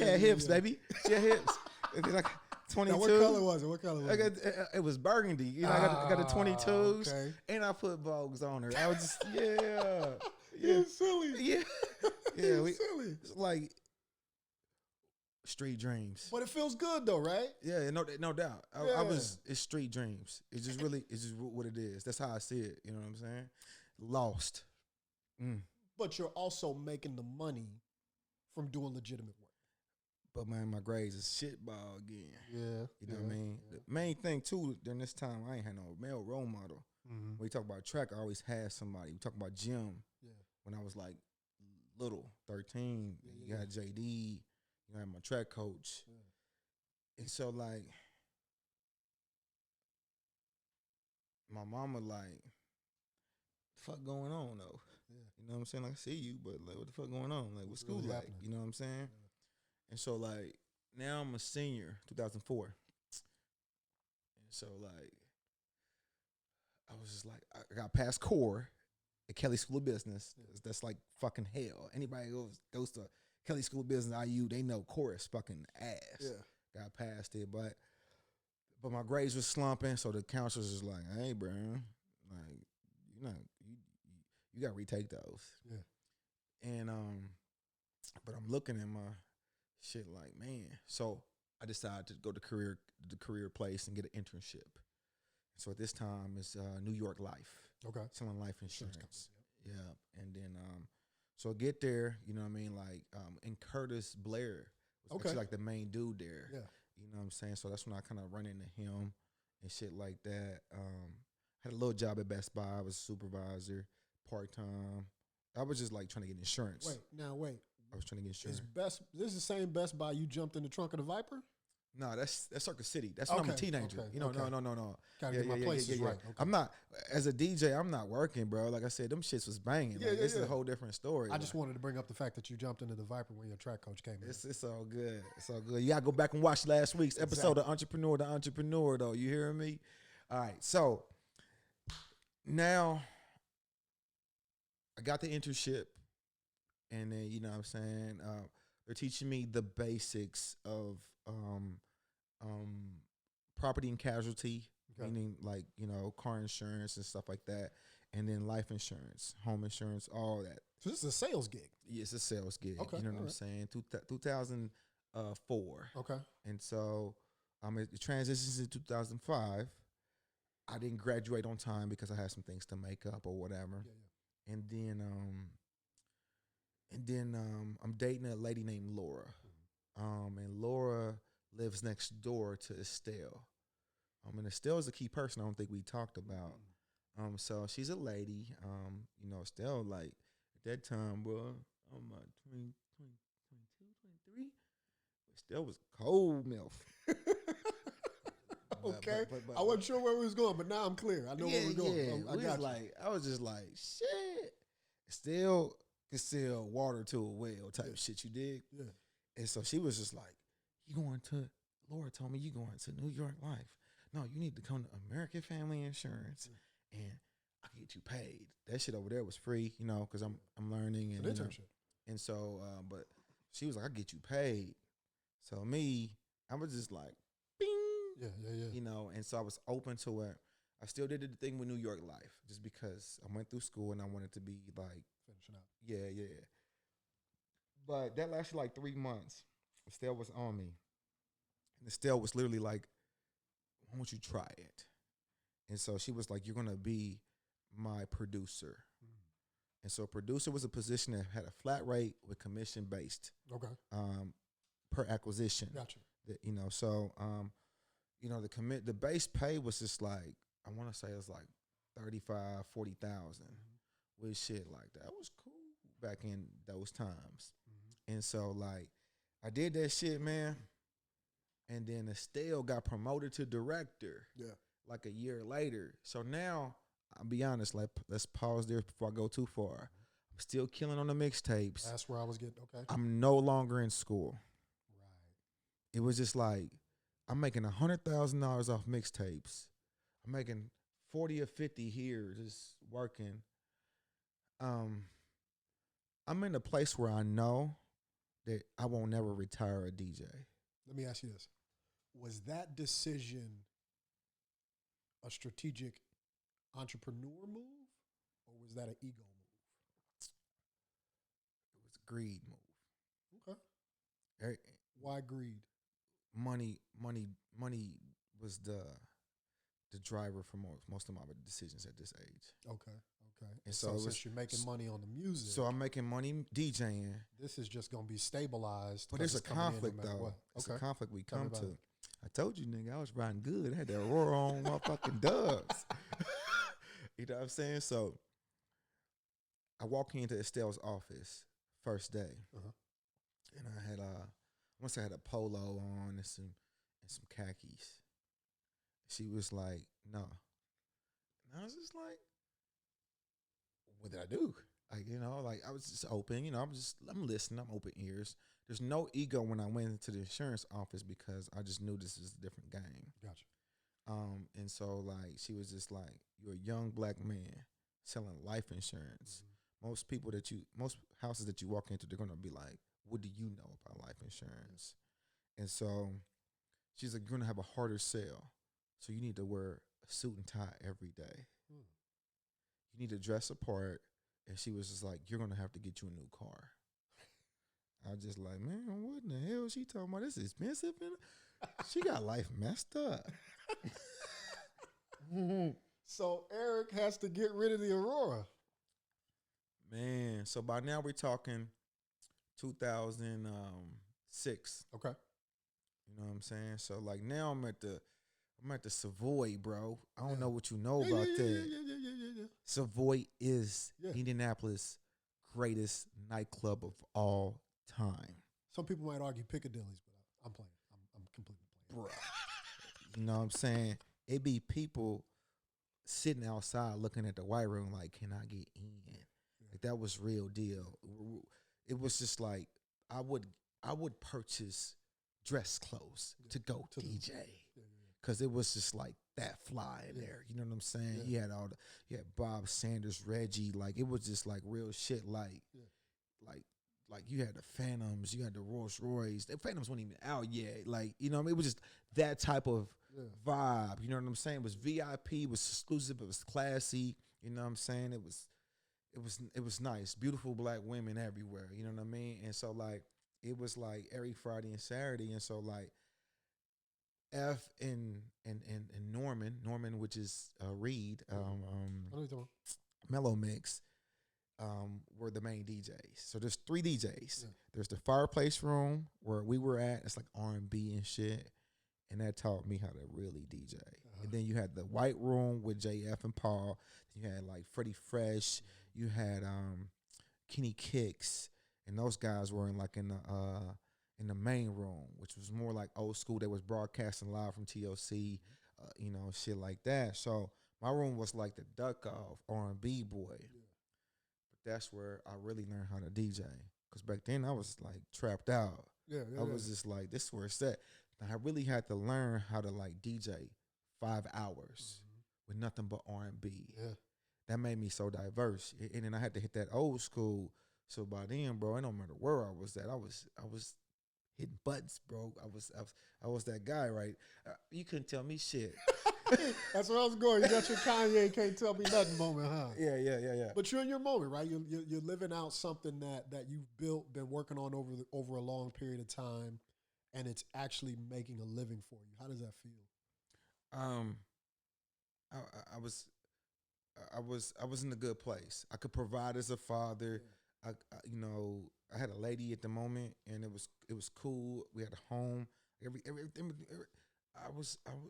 had hips, baby. She had hips. Like 22. Now, what color was it? It was burgundy. You know, I got the 22s, okay. and I put Vogues on her. I was just, You're silly. Yeah. You're silly. It's like street dreams. But it feels good though, right? Yeah, no doubt. It's street dreams. It's just what it is. That's how I see it. You know what I'm saying? Lost. But you're also making the money from doing legitimate work. But man, my grades is shit ball again. Yeah. You know what I mean? The main thing too, during this time, I ain't had no male role model. When we talk about track, I always had somebody. We talk about gym. Yeah. When I was like little, 13, you got JD. You know, my track coach. And so like my mama like, the fuck going on though? You know what I'm saying? Like I see you, but like what the fuck going on? Like what's school really like? Happening? You know what I'm saying? And so like now I'm a senior, 2004. And so like I was just like I got past core at Kelly School of Business. That's like fucking hell. Anybody goes to Kelly School of Business, IU, they know core is fucking ass. Yeah. Got past it, but my grades was slumping, so the counselors was like, "Hey, bro, like you got to retake those." Yeah. And but I'm looking at my shit like, man. So I decided to go to the career place and get an internship. So at this time, it's New York Life. Okay. Selling life insurance. Yeah, and then so I get there, you know what I mean, like, and Curtis Blair was actually like the main dude there. Yeah. You know what I'm saying? So that's when I kind of run into him and shit like that. Had a little job at Best Buy. I was a supervisor, part-time. I was just like trying to get insurance. Wait. I was trying to get insurance. This is the same Best Buy you jumped in the trunk of the Viper? No, that's Circus City. That's when I'm a teenager. Okay, you know, no. Gotta get my places right. Okay. I'm not, as a DJ, I'm not working, bro. Like I said, them shits was banging. This is a whole different story. I just wanted to bring up the fact that you jumped into the Viper when your track coach came in. It's all good. It's all good. You gotta go back and watch last week's episode of Entrepreneur to Entrepreneur, though. You hearing me? All right. So now I got the internship, and then, you know what I'm saying, they're teaching me the basics of property and casualty, meaning like, you know, car insurance and stuff like that, and then life insurance, home insurance, all that. So this is a sales gig. Yeah, it's a sales gig. Okay, you know what I'm saying? 2004. Okay. And so it transitions in 2005. I didn't graduate on time because I had some things to make up or whatever. Yeah. And then I'm dating a lady named Laura. And Laura lives next door to Estelle. And Estelle is a key person I don't think we talked about. So she's a lady. You know, Estelle, like, at that time, bro, I'm 22, 23. Estelle was cold milf. Okay. But I wasn't sure where we was going, but now I'm clear. I know where we're going. Yeah. I was just like, shit. Estelle could sell water to a well type shit, you dig? Yeah. And so she was just like, Laura told me you going to New York Life. No, you need to come to American Family Insurance, and I can get you paid. That shit over there was free, you know, because I'm learning. And, internship. And so, but she was like, I get you paid. So me, I was just like, bing, Yeah. you know, and so I was open to it. I still did the thing with New York life just because I went through school and I wanted to be like, Finishing up. yeah. But that lasted like 3 months. Estelle was on me. And Estelle was literally like, why don't you try it? And so she was like, you're going to be my producer. And so producer was a position that had a flat rate with commission based. Okay. Per acquisition. Gotcha. You know, so you know, the base pay was just like, I want to say it was like 35,000, 40,000 with shit like that. It was cool back in those times. And so like I did that shit, man. And then Estelle got promoted to director. Yeah. Like a year later. So now, I'll be honest, like let's pause there before I go too far. I'm still killing on the mixtapes. That's where I was getting, okay. I'm no longer in school. Right. It was just like, I'm making $100,000 off mixtapes. I'm making 40 or 50 here just working. I'm in a place where I know that I won't never retire a DJ. Let me ask you this. Was that decision a strategic entrepreneur move, or was that an ego move? It was a greed move. Okay. Why greed? Money was the driver for most of my decisions at this age. Okay. And so since you're making money on the music, so I'm making money DJing. This is just gonna be stabilized. But there's a conflict though. What. It's Okay. a conflict we Tell me come about to. it. I told you, nigga, I was riding good. I had that Aurora on motherfucking dubs. You know what I'm saying? So I walk into Estelle's office first day, and I had once I had a polo on and some khakis. She was like, "No," and I was just like, "What did I do?" Like, you know, like I was just open. You know, I'm listening. I'm open ears. There's no ego when I went into the insurance office because I just knew this is a different game. Gotcha. And so like she was just like, you're a young black man selling life insurance. Most houses that you walk into, they're gonna be like, what do you know about life insurance? And so she's like, you're gonna have a harder sell. So you need to wear a suit and tie every day. You need to dress apart. And she was just like, you're gonna have to get you a new car. I was just like, man, what in the hell is she talking about? This is expensive. She got life messed up. So Erick has to get rid of the Aurora. Man, so by now we're talking 2006. Okay. You know what I'm saying? So like now I'm at the Savoy, bro. I don't know what you know about that. Yeah. Savoy is Indianapolis' greatest nightclub of all time. Some people might argue Piccadilly's, but I'm playing. I'm completely playing. Bro. You know what I'm saying? It be people sitting outside looking at the white room like, can I get in? Like that was real deal. It was just like I would purchase dress clothes to go to DJ. Because it was just like that fly in there. You know what I'm saying? You had you had Bob Sanders, Reggie. Like it was just like real shit. Like you had the Phantoms, you had the Rolls Royce. The Phantoms weren't even out yet. Like, you know what I mean? It was just that type of vibe. You know what I'm saying? It was VIP, it was exclusive, it was classy. You know what I'm saying? It was nice. Beautiful black women everywhere. You know what I mean? And so like it was like every Friday and Saturday. And so like F and Norman, which is Reed, Mellow Mix, were the main DJs. So there's 3 DJs. There's the fireplace room where we were at. It's like R&B and shit, and that taught me how to really DJ. And then you had the white room with JF and Paul. You had like Freddie Fresh. You had Kenny Kicks, and those guys were in the main room, which was more like old school. They was broadcasting live from TOC, you know, shit like that. So my room was like the duck off R&B boy. But that's where I really learned how to DJ. Because back then I was like trapped out. I was just like, this is where it's at. And I really had to learn how to like DJ 5 hours with nothing but R&B. That made me so diverse. And then I had to hit that old school. So by then, bro, it don't matter where I was at. I was hitting buttons, bro. I was that guy, right? You couldn't tell me shit. That's where I was going. You got your Kanye can't tell me nothing moment, huh? Yeah. But you're in your moment, right? You're living out something that you've built, been working on over a long period of time, and it's actually making a living for you. How does that feel? I was in a good place. I could provide as a father. I I had a lady at the moment, and it was cool. We had a home. Everything.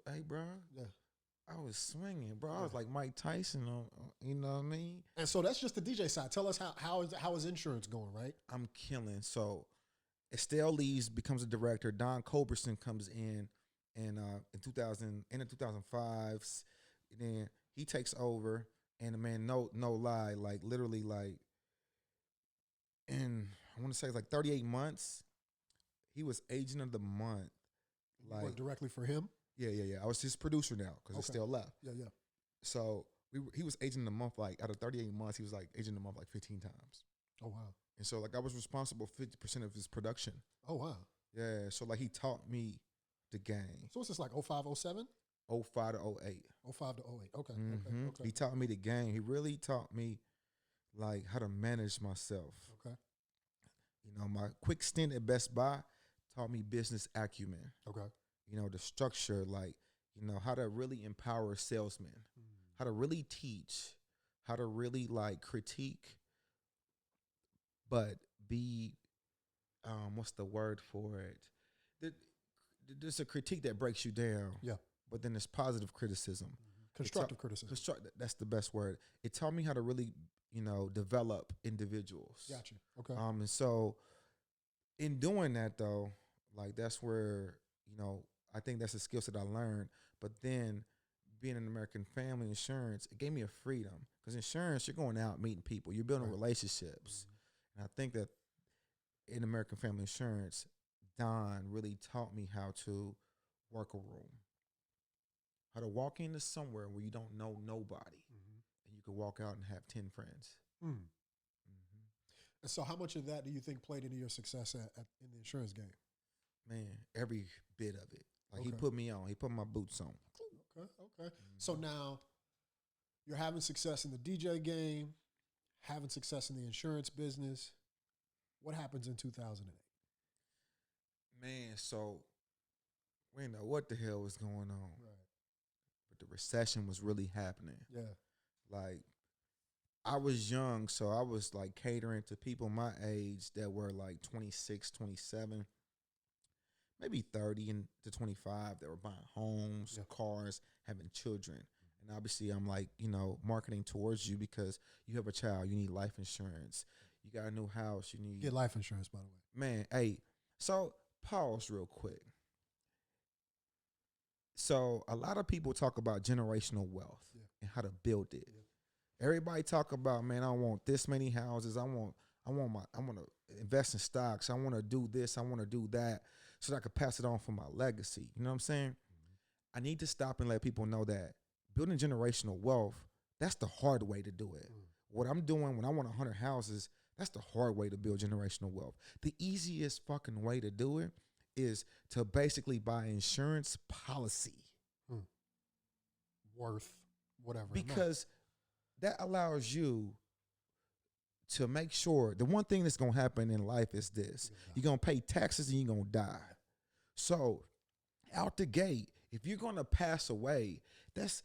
Hey, bro. Yeah. I was swinging, bro. I was like Mike Tyson, you know what I mean? And so that's just the DJ side. Tell us how is insurance going, right? I'm killing. So Estelle leaves, becomes a director. Don Culberson comes in the 2005. Then he takes over, and man, no lie, like literally like in I want to say like 38 months, he was agent of the month. Like work directly for him? Yeah. I was his producer now because Estelle left. Yeah. So he was agent of the month, like out of 38 months, he was like agent of the month like 15 times. Oh wow. And so like I was responsible for 50% of his production. Oh wow. Yeah. So like he taught me the game. So what's this like 05, 07? 05 to 08. 05 to 08. Okay. Mm-hmm. Okay. He taught me the game. He really taught me like how to manage myself. Okay. You know, my quick stint at Best Buy taught me business acumen. Okay. You know, the structure, like, you know, how to really empower salesmen, how to really teach, how to really like critique, but be, what's the word for it? There's a critique that breaks you down. Yeah. But then there's positive criticism. Constructive criticism. That's the best word. It taught me how to really, you know, develop individuals. Gotcha. Okay. And so in doing that though, like that's where, you know, I think that's a skill set I learned. But then being in American Family Insurance, it gave me a freedom. Because insurance, you're going out meeting people. You're building relationships. And I think that in American Family Insurance, Don really taught me how to work a room. How to walk into somewhere where you don't know nobody. And you can walk out and have 10 friends. And so how much of that do you think played into your success in the insurance game? Man, every bit of it. Like he put me on. He put my boots on. Okay. So now you're having success in the DJ game, having success in the insurance business. What happens in 2008? Man, so we didn't know what the hell was going on. Right. But the recession was really happening. Yeah. Like, I was young, so I was like catering to people my age that were like 26, 27, maybe 30 to 25 that were buying homes, cars, having children. And obviously I'm like, you know, marketing towards you because you have a child, you need life insurance. You got a new house, you need... Get life insurance, by the way. Man, hey, so pause real quick. So a lot of people talk about generational wealth and how to build it. Everybody talk about, man, I want this many houses. I want to invest in stocks. I want to do this. I want to do that so that I can pass it on for my legacy. You know what I'm saying? I need to stop and let people know that building generational wealth, that's the hard way to do it. What I'm doing when I want 100 houses, that's the hard way to build generational wealth. The easiest fucking way to do it is to basically buy insurance policy. Worth whatever. Because that allows you to make sure the one thing that's going to happen in life is this. You're going to pay taxes and you're going to die. So out the gate, if you're going to pass away, that's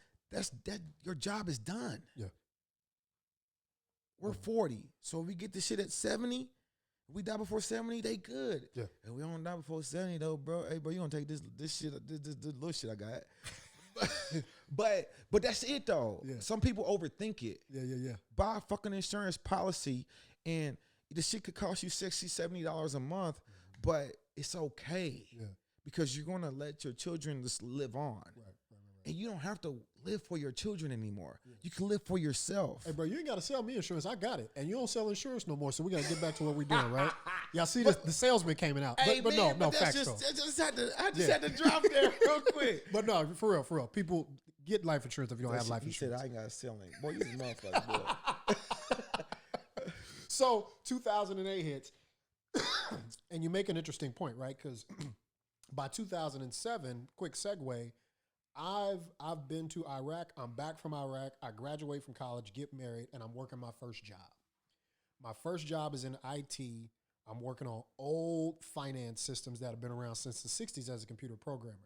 your job is done. Yeah. We're 40. So if we get this shit at 70, if we die before 70, they good. Yeah. And we don't die before 70 though, bro. Hey, bro, you gonna take this shit, this little shit I got. but that's it though. Yeah. Some people overthink it. Yeah. Buy a fucking insurance policy and the shit could cost you $60, $70 a month, but it's okay. Yeah. Because you're gonna let your children just live on. Right. And you don't have to live for your children anymore. Yeah. You can live for yourself. Hey, bro, you ain't got to sell me insurance. I got it. And you don't sell insurance no more, so we got to get back to what we're doing, right? Y'all see the salesman came out. Hey, but man, no, facts just, though. I just had to drop there real quick. But no, for real. People get life insurance if you don't have life insurance. He said, I ain't got to sell it. Boy, you a motherfucker, boy. So 2008 hits. And you make an interesting point, right? Because by 2007, quick segue, I've been to Iraq. I'm back from Iraq. I graduate from college, get married, and I'm working my first job. My first job is in IT. I'm working on old finance systems that have been around since the 60s as a computer programmer.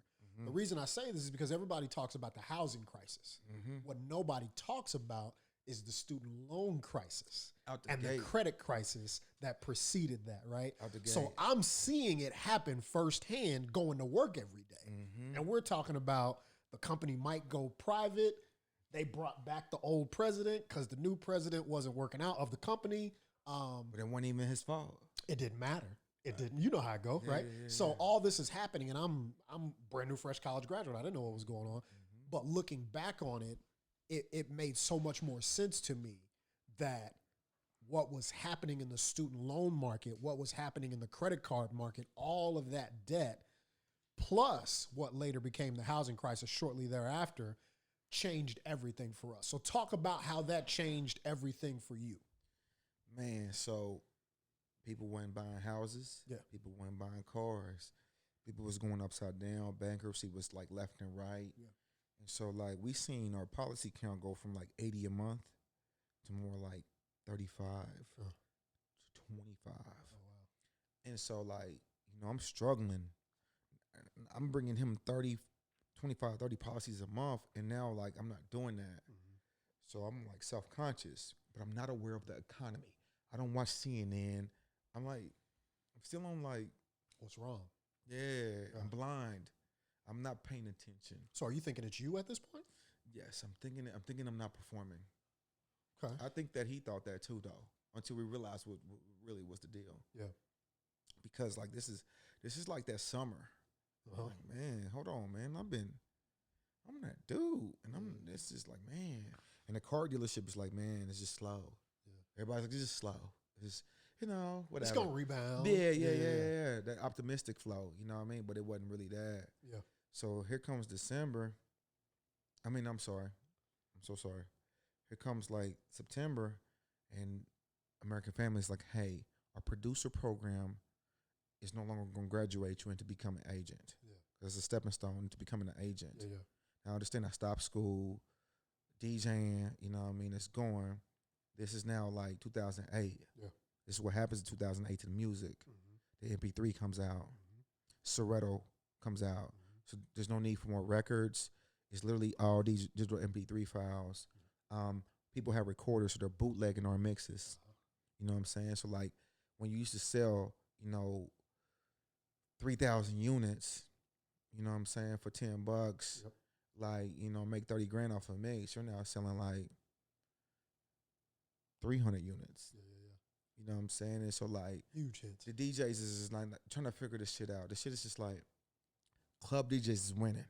The reason I say this is because everybody talks about the housing crisis. What nobody talks about is the student loan crisis and the credit crisis that preceded that, right? So I'm seeing it happen firsthand going to work every day. And we're talking about the company might go private. They brought back the old president because the new president wasn't working out of the company. But it wasn't even his fault. It didn't matter. It didn't. You know how I go, right? So all this is happening, and I'm brand new, fresh college graduate. I didn't know what was going on, but looking back on it, it made so much more sense to me that what was happening in the student loan market, what was happening in the credit card market, all of that debt, plus what later became the housing crisis shortly thereafter, changed everything for us. So talk about how that changed everything for you. Man, so people weren't buying houses. Yeah. People weren't buying cars. People was going upside down. Bankruptcy was like left and right. Yeah. And so like we seen our policy count go from like 80 a month to more like 35 to 25. Oh, wow. And so like, you know, I'm struggling. I'm bringing him 30, 25, 30 policies a month. And now like I'm not doing that. So I'm like self-conscious, but I'm not aware of the economy. I don't watch CNN. I'm still on like, what's wrong? Yeah, I'm blind. I'm not paying attention. So are you thinking it's you at this point? Yes, I'm thinking I'm not performing. Okay. I think that he thought that too, though, until we realized what really was the deal. Yeah. Because like this is like that summer. I'm like, man, hold on, man. I'm that dude, and it's just like, man. And the car dealership is like, man, it's just slow. Yeah. Everybody's like, it's just slow. It's just, you know, whatever. It's gonna rebound. Yeah. That optimistic flow, you know what I mean? But it wasn't really that. Yeah. So here comes December. I'm sorry. I'm so sorry. Here comes like September, and American Family's like, hey, our producer program is no longer going to graduate you into becoming an agent. Yeah. It's a stepping stone to becoming an agent. Yeah. Now, I understand I stopped school, DJing, you know what I mean? It's going. This is now like 2008. Yeah. This is what happens in 2008 to the music. The MP3 comes out. Soretto comes out. So there's no need for more records. It's literally all these digital MP3 files. People have recorders, so they're bootlegging our mixes. You know what I'm saying? So like when you used to sell, you know, 3,000 units, you know what I'm saying, for $10, like, you know, make 30 grand off a mix, you're now selling like 300 units. You know what I'm saying? And so like huge hits. The DJs is like trying to figure this shit out. This shit is just like club DJs is winning.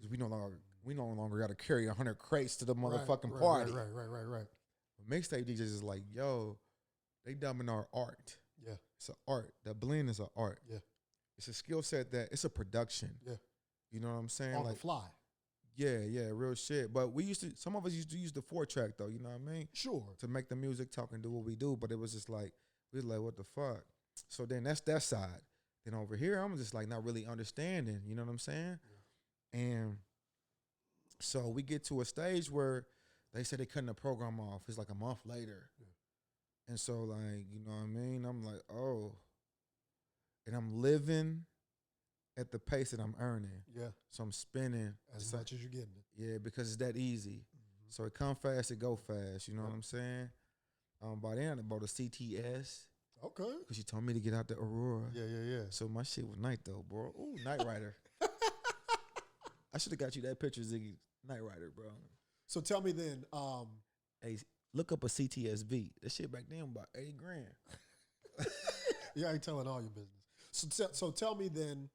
We no longer got to carry 100 crates to the motherfucking party. Right. But mixtape DJs is like, yo, they dumbing our art. Yeah. It's an art. That blend is an art. Yeah. It's a skill set that it's a production. Yeah. You know what I'm saying? On like the fly. Yeah, real shit. But some of us used to use the 4-track though, you know what I mean? Sure. To make the music talk and do what we do. But it was just like, we was like, what the fuck? So then that's that side. Then over here, I'm just like not really understanding, you know what I'm saying? Yeah. And so we get to a stage where they said they cutting the program off. It's like a month later. Yeah. And so like, you know what I mean? I'm like, oh. And I'm living at the pace that I'm earning. Yeah. So I'm spending. As much as you're getting it. Yeah, because it's that easy. So it come fast, it go fast. You know what I'm saying? By then, I bought a CTS. Okay. Because she told me to get out the Aurora. Yeah. So my shit was night though, bro. Ooh, Night Rider. I should have got you that picture, Ziggy. Night Rider, bro. So tell me then. Hey, look up a CTSV. That shit back then about $8,000. Yeah, I ain't telling all your business. So tell me then.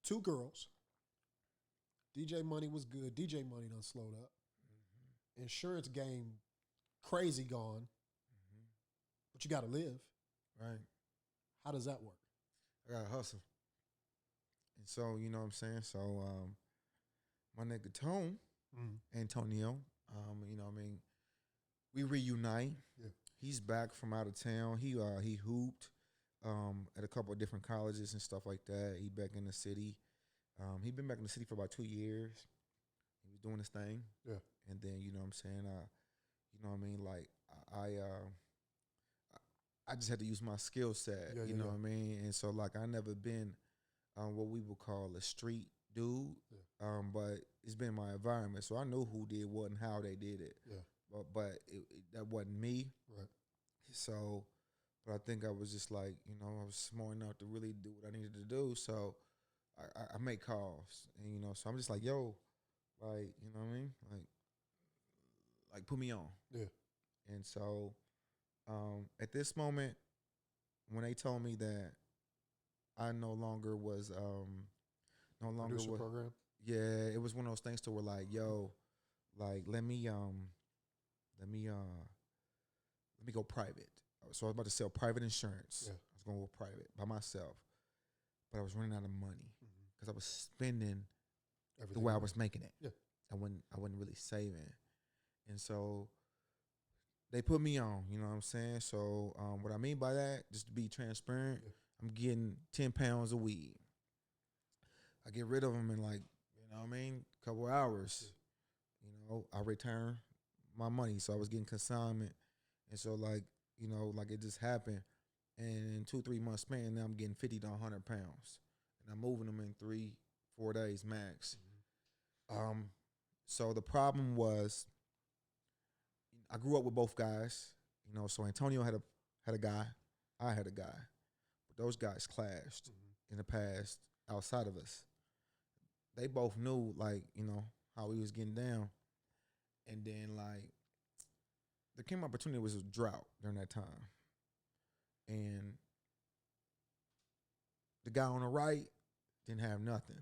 2 girls. DJ money was good. DJ money done slowed up. Insurance game crazy gone. But you got to live. Right. How does that work? I got to hustle. And so, you know what I'm saying? So, my nigga Tone, Antonio, you know what I mean? We reunite. Yeah. He's back from out of town. He hooped. at a couple of different colleges and stuff like that. He back in the city. He been back in the city for about 2 years. He was doing his thing. Yeah. And then, you know what I'm saying, you know what I mean, like I just had to use my skill set, you know what I mean? And so like I never been what we would call a street dude. Yeah. But it's been my environment. So I knew who did what and how they did it. Yeah. But that wasn't me. Right. So, but I think I was just like, you know, I was smart enough to really do what I needed to do. So I make calls, and you know, so I'm just like, yo, like, you know what I mean, like put me on. Yeah. And so, at this moment, when they told me that I no longer was, Producer program. Yeah, it was one of those things to where like, yo, like let me go private. So I was about to sell private insurance. Yeah. I was going to go private by myself, but I was running out of money because I was spending everything the way I was making it. Yeah. I wasn't really saving. And so they put me on, you know what I'm saying? So what I mean by that, just to be transparent, I'm getting 10 pounds of weed. I get rid of them in like, you know what I mean, a couple of hours. Yeah. You know, I return my money. So I was getting consignment. And so like, you know, like it just happened. And in 2-3 months span, now I'm getting 50 to 100 pounds. And I'm moving them in 3-4 days max. Mm-hmm. So the problem was, I grew up with both guys, you know, so Antonio had a guy, I had a guy. But those guys clashed in the past outside of us. They both knew, like, you know, how we was getting down. And then, like, there came an opportunity, it was a drought during that time. And the guy on the right didn't have nothing,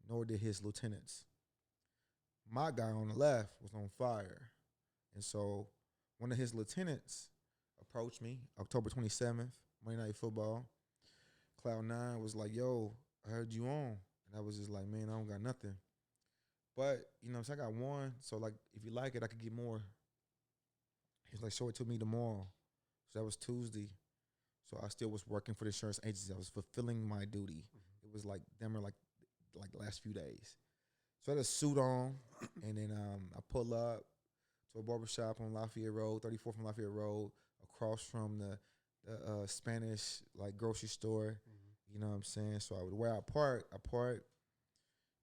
nor did his lieutenants. My guy on the left was on fire. And so one of his lieutenants approached me October 27th, Monday Night Football. Cloud9 was like, yo, I heard you on. And I was just like, man, I don't got nothing. But, you know, so I got one. So, like, if you like it, I could get more. He's like, show it to me tomorrow. So that was Tuesday. So I still was working for the insurance agency. I was fulfilling my duty. Mm-hmm. It was like, damn near like the last few days. So I had a suit on, and then I pull up to a barbershop on Lafayette Road, 34th from Lafayette Road, across from the Spanish like grocery store. Mm-hmm. You know what I'm saying? So where I park,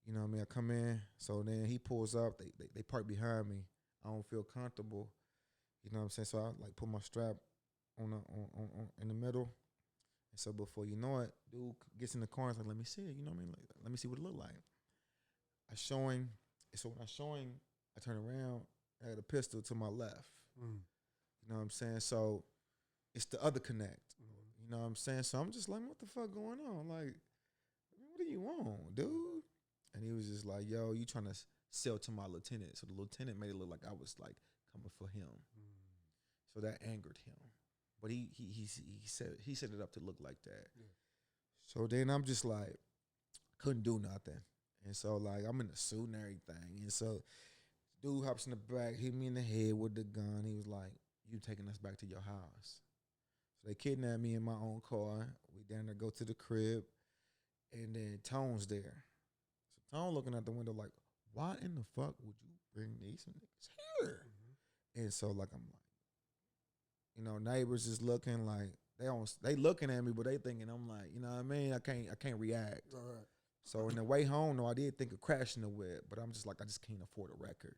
you know what I mean? I come in, so then he pulls up, they park behind me. I don't feel comfortable. You know what I'm saying? So I like put my strap on in the middle. And so before you know it, dude gets in the car and is like, let me see it, you know what I mean? Like, let me see what it look like. I show him, so when I show him, I turn around, I had a pistol to my left. Mm. You know what I'm saying? So it's the other connect. Mm. You know what I'm saying? So I'm just like, what the fuck going on? Like, what do you want, dude? And he was just like, yo, you trying to sell to my lieutenant. So the lieutenant made it look like I was like coming for him. Mm. So that angered him. But he set it up to look like that. Yeah. So then I'm just like, couldn't do nothing. And so like I'm in the suit and everything. And so dude hops in the back, hit me in the head with the gun. He was like, you taking us back to your house. So they kidnapped me in my own car. We down there go to the crib. And then Tone's there. So Tone looking out the window like, why in the fuck would you bring these niggas here? Mm-hmm. And so like I'm like, you know, neighbors is looking like they looking at me, but they thinking I'm like, you know what I mean? I can't react. All right. So in the way home, though, I did think of crashing the whip, but I'm just like, I just can't afford a record.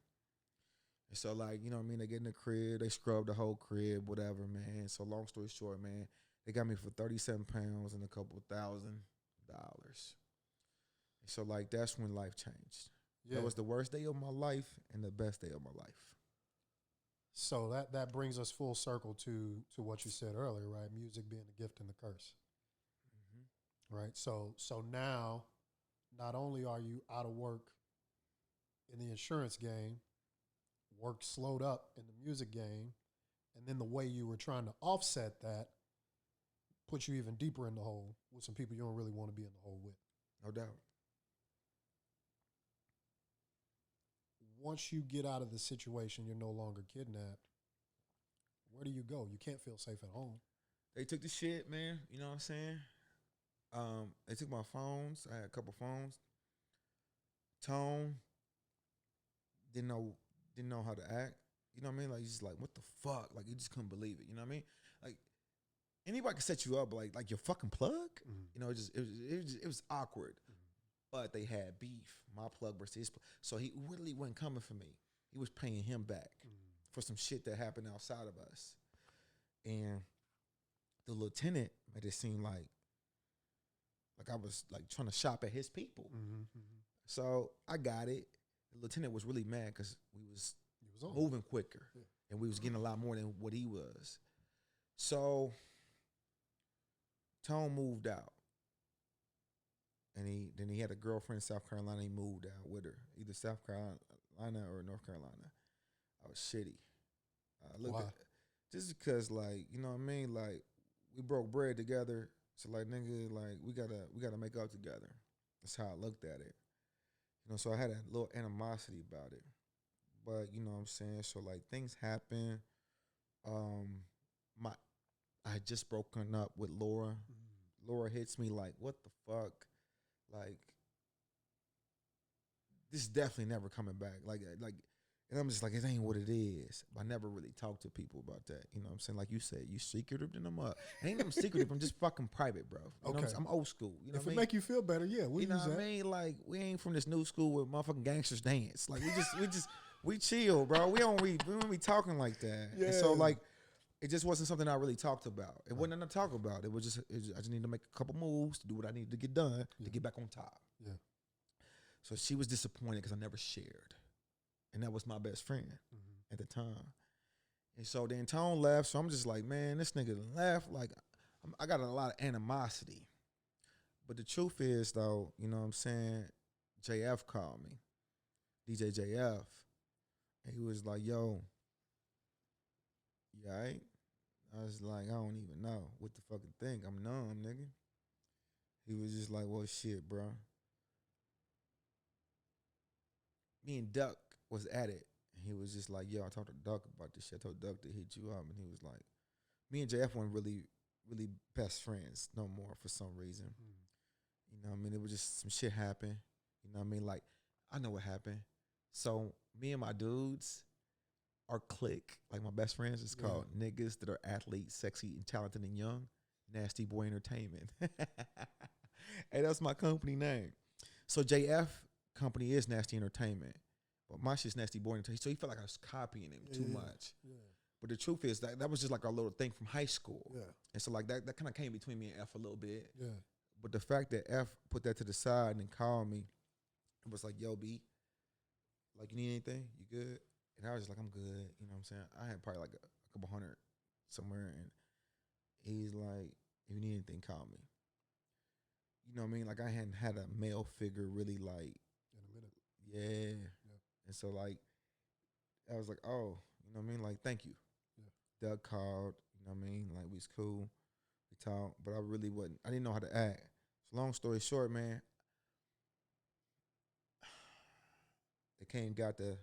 And so like, you know what I mean? They get in the crib, they scrub the whole crib, whatever, man. So long story short, man, they got me for 37 pounds and a couple $1,000. And so like, that's when life changed. Yeah. That was the worst day of my life and the best day of my life. So that brings us full circle to what you said earlier, right? Music being a gift and a curse. Mm-hmm. Right? So now, not only are you out of work in the insurance game, work slowed up in the music game, and then the way you were trying to offset that puts you even deeper in the hole with some people you don't really want to be in the hole with. No doubt. Once you get out of the situation, you're no longer kidnapped. Where do you go? You can't feel safe at home. They took the shit, man. You know what I'm saying? They took my phones. I had a couple phones. Tone didn't know how to act. You know what I mean? Like he's just like, what the fuck? Like he just couldn't believe it. You know what I mean? Like anybody can set you up like your fucking plug. You know, it was awkward. But they had beef. My plug versus his plug. So he really wasn't coming for me. He was paying him back for some shit that happened outside of us. And the lieutenant made it seem like I was like trying to shop at his people. So I got it. The lieutenant was really mad because we was moving quicker and we was getting a lot more than what he was. So Tone moved out. And he had a girlfriend in South Carolina. He moved out with her, either South Carolina or North Carolina. I was shitty. Look, just because, like, you know what I mean? Like, we broke bread together. So, like, nigga, like, we gotta make up together. That's how I looked at it. You know, so I had a little animosity about it. But, you know what I'm saying? So, like, things happen. I had just broken up with Laura. Laura hits me like, what the fuck? Like, this is definitely never coming back. Like, and I'm just like, it ain't what it is. But I never really talked to people about that. You know what I'm saying? Like you said, you secretive, then I'm up. Ain't nothing secretive. I'm just fucking private, bro. You know what I'm old school. You know if what it I mean? make you feel better, yeah, we you know use what that. I mean? Like, we ain't from this new school where motherfucking gangsters dance. Like, we chill, bro. We don't be talking like that. Yeah. And so, like, it just wasn't something I really talked about. It wasn't nothing to talk about. It was just, I just need to make a couple moves to do what I needed to get done to get back on top. Yeah. So she was disappointed because I never shared. And that was my best friend at the time. And so then Tone left. So I'm just like, man, this nigga left. Like, I got a lot of animosity. But the truth is, though, you know what I'm saying? JF called me, DJ JF. And he was like, yo, you all right? I was like, I don't even know what the fucking think. I'm numb, nigga. He was just like, well, shit, bro. Me and Duck was at it. And he was just like, yo, I talked to Duck about this shit. I told Duck to hit you up. And he was like, me and JF weren't really best friends no more for some reason. You know what I mean? It was just some shit happened. You know what I mean? Like, I know what happened. So me and my dudes, our clique, like my best friends, is called Niggas That Are Athletes, Sexy, and Talented and Young. Nasty Boy Entertainment. Hey, that's my company name. So JF company is Nasty Entertainment. But my shit's Nasty Boy Entertainment. So he felt like I was copying him too much. Yeah. But the truth is that was just like our little thing from high school. Yeah. And so like that kind of came between me and F a little bit. Yeah. But the fact that F put that to the side and called me, it was like, yo, B, like, you need anything? You good? And I was just like, I'm good. You know what I'm saying? I had probably like a couple hundred somewhere. And he's like, if you need anything, call me. You know what I mean? Like, I hadn't had a male figure really like. In a minute. Yeah. And so, like, I was like, oh, you know what I mean? Like, thank you. Yeah. Doug called, you know what I mean? Like, we was cool. We talked, but I really wasn't. I didn't know how to act. So, long story short, man, got the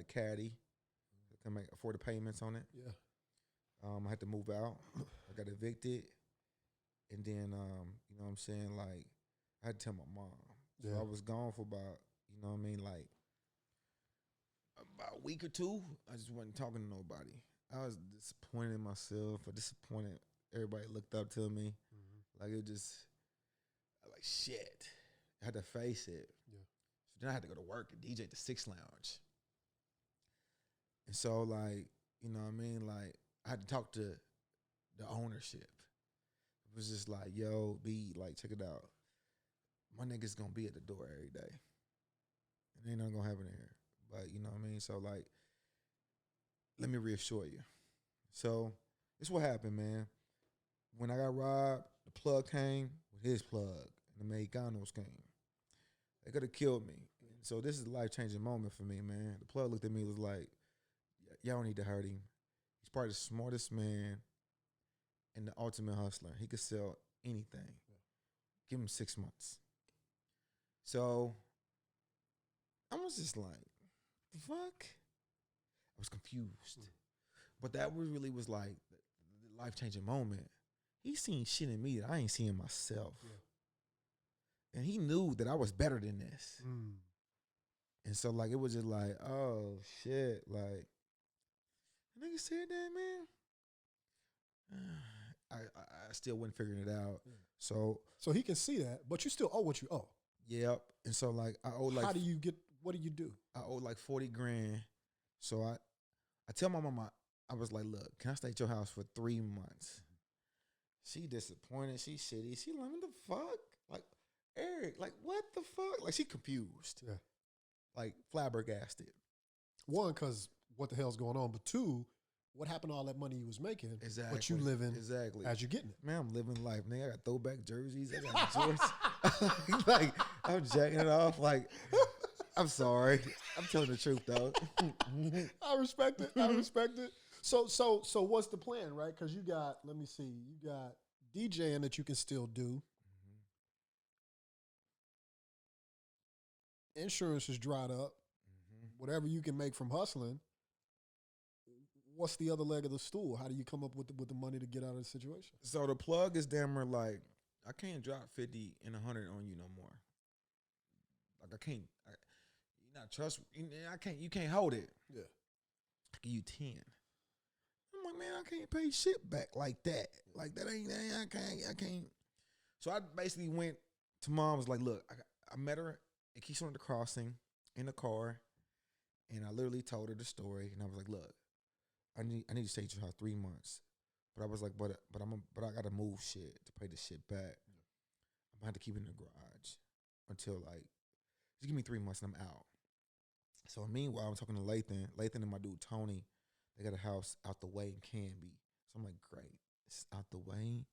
caddy. They can afford the payments on it. Yeah. I had to move out. I got evicted. And then, you know what I'm saying? Like, I had to tell my mom. So I was gone for about, you know what I mean? Like, about a week or two. I just wasn't talking to nobody. I was disappointed in myself. I disappointed. Everybody looked up to me. Like, it just, like, shit. I had to face it. Yeah. So then I had to go to work and DJ at the Six Lounge. And so, like, you know what I mean? Like, I had to talk to the ownership. It was just like, yo, B, like, check it out. My nigga's gonna be at the door every day. And ain't nothing gonna happen in here. But, you know what I mean? So, like, let me reassure you. So, this is what happened, man. When I got robbed, the plug came with his plug, and the Mexicanos came. They could have killed me. So, this is a life-changing moment for me, man. The plug looked at me and was like, y'all don't need to hurt him. He's probably the smartest man and the ultimate hustler. He could sell anything. Give him 6 months. So I was just like, the fuck? I was confused. But that really was like the life changing moment. He seen shit in me that I ain't seeing myself. Yeah. And he knew that I was better than this. And so like it was just like, oh shit, like nigga said that, man. I still wasn't figuring it out. Yeah. So he can see that, but you still owe what you owe. Yep. And so like I owe like, how do you get? What do you do? I owe like 40 grand. So I tell my mama, I was like, look, can I stay at your house for 3 months? She disappointed. She shitty. She like, what the fuck? Like, Eric, like, what the fuck? Like, she confused. Yeah. Like, flabbergasted. One, because what the hell's going on? But two, what happened to all that money you was making? Exactly. What you living exactly as you're getting it. Man, I'm living life. Nigga, I got throwback jerseys. I got jorts. Like, I'm jacking it off. Like, I'm sorry. I'm telling the truth, though. I respect it. I respect it. So what's the plan, right? Because you got, let me see, you got DJing that you can still do. Insurance is dried up. Whatever you can make from hustling. What's the other leg of the stool? How do you come up with the money to get out of the situation? So the plug is damn near like, I can't drop 50 and 100 on you no more. Like I can't, you not trust. You can't hold it. Yeah, I give you 10. I'm like, man, I can't pay shit back like that. Like that ain't. I can't. So I basically went to mom. Was like, look, I met her at Keystone at the Crossing in the car, and I literally told her the story. And I was like, look, I need to stay at your house 3 months. But I was like, but I gotta move shit to pay this shit back. Yeah. I'm gonna have to keep it in the garage until like, just give me 3 months and I'm out. So meanwhile, I'm talking to Lathan and my dude Tony. They got a house out the way in Canby. So I'm like, great, it's out the way.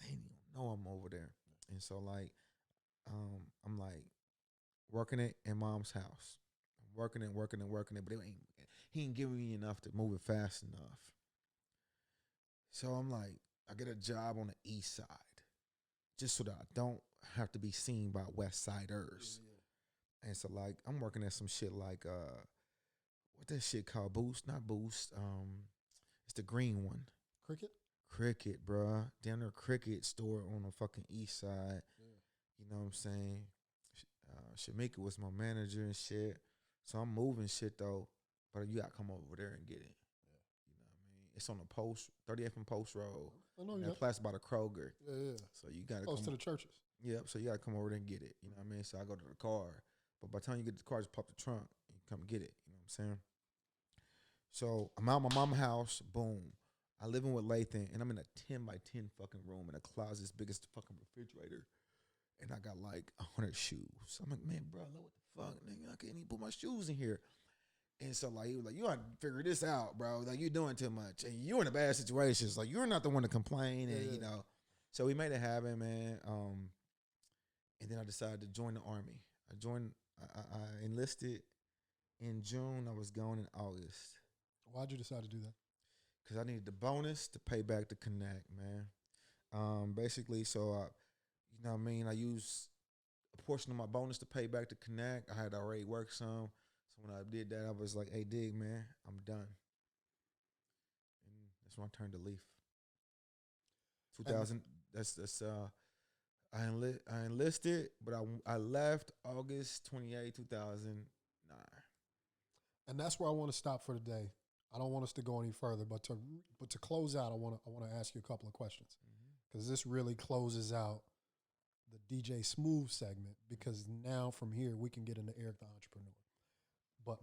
Like they don't even know I'm over there. And so like, I'm like working it in mom's house. I'm working it, but he ain't giving me enough to move it fast enough. So I'm like, I get a job on the east side, just so that I don't have to be seen by West Siders. Yeah. And so like, I'm working at some shit like, what that shit called? Boost, not Boost. It's the green one. Cricket, bruh. Down there, Cricket store on the fucking east side. Yeah. You know what I'm saying? Shamika was my manager and shit. So I'm moving shit though, but you gotta come over there and get it. It's on the post, 38th and Post Road. I know that place by the Kroger. Yeah. So you got to close to the churches. Yep. So you got to come over there and get it. You know what I mean? So I go to the car. But by the time you get to the car, just pop the trunk and come get it. You know what I'm saying? So I'm out my mama's house. Boom. I live in with Lathan, and I'm in a 10 by 10 fucking room in a closet as big as the fucking refrigerator. And I got like 100 shoes. I'm like, man, bro, what the fuck, nigga? I can't even put my shoes in here. And so, like, he was like, you got to figure this out, bro. Like, you're doing too much. And you're in a bad situation. Like, you're not the one to complain. And, you know. So, we made it happen, man. And then I decided to join the Army. I enlisted in June. I was going in August. Why'd you decide to do that? Because I needed the bonus to pay back the Connect, man. Basically, so, you know what I mean? I used a portion of my bonus to pay back the Connect. I had already worked some. So when I did that, I was like, hey, dig, man, I'm done. And that's when I turned the leaf. 2000, I enlisted, but I left August 28, 2009. And that's where I want to stop for today. I don't want us to go any further, but to close out, I want to ask you a couple of questions. Because this really closes out the DJ Smooth segment, because now from here we can get into Eric the Entrepreneur.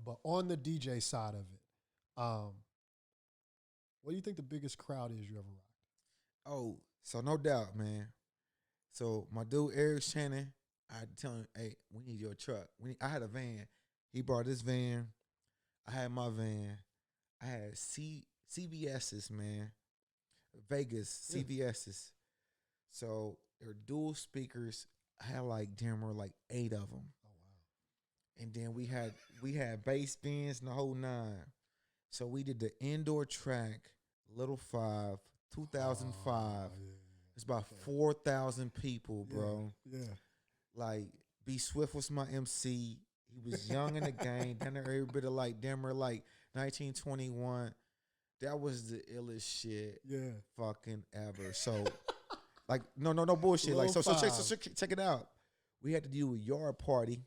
But on the DJ side of it, what do you think the biggest crowd is you ever rocked? Oh, so no doubt, man. So my dude Eric Shannon, I had to tell him, hey, we need your truck. I had a van. He brought his van. I had my van. I had CVS's, man. Vegas CVS's. So they were dual speakers. I had like damn near like 8 of them. And then we had bass bands and the whole 9. So we did the indoor track, Little 5, 2005. It's about 4,000 people, bro. Yeah. Like, B Swift was my MC. He was young in the game. Down there every bit of like damn near like 1921. That was the illest shit Yeah. fucking ever. So, like, no bullshit. Like, so check it out. We had to do a yard party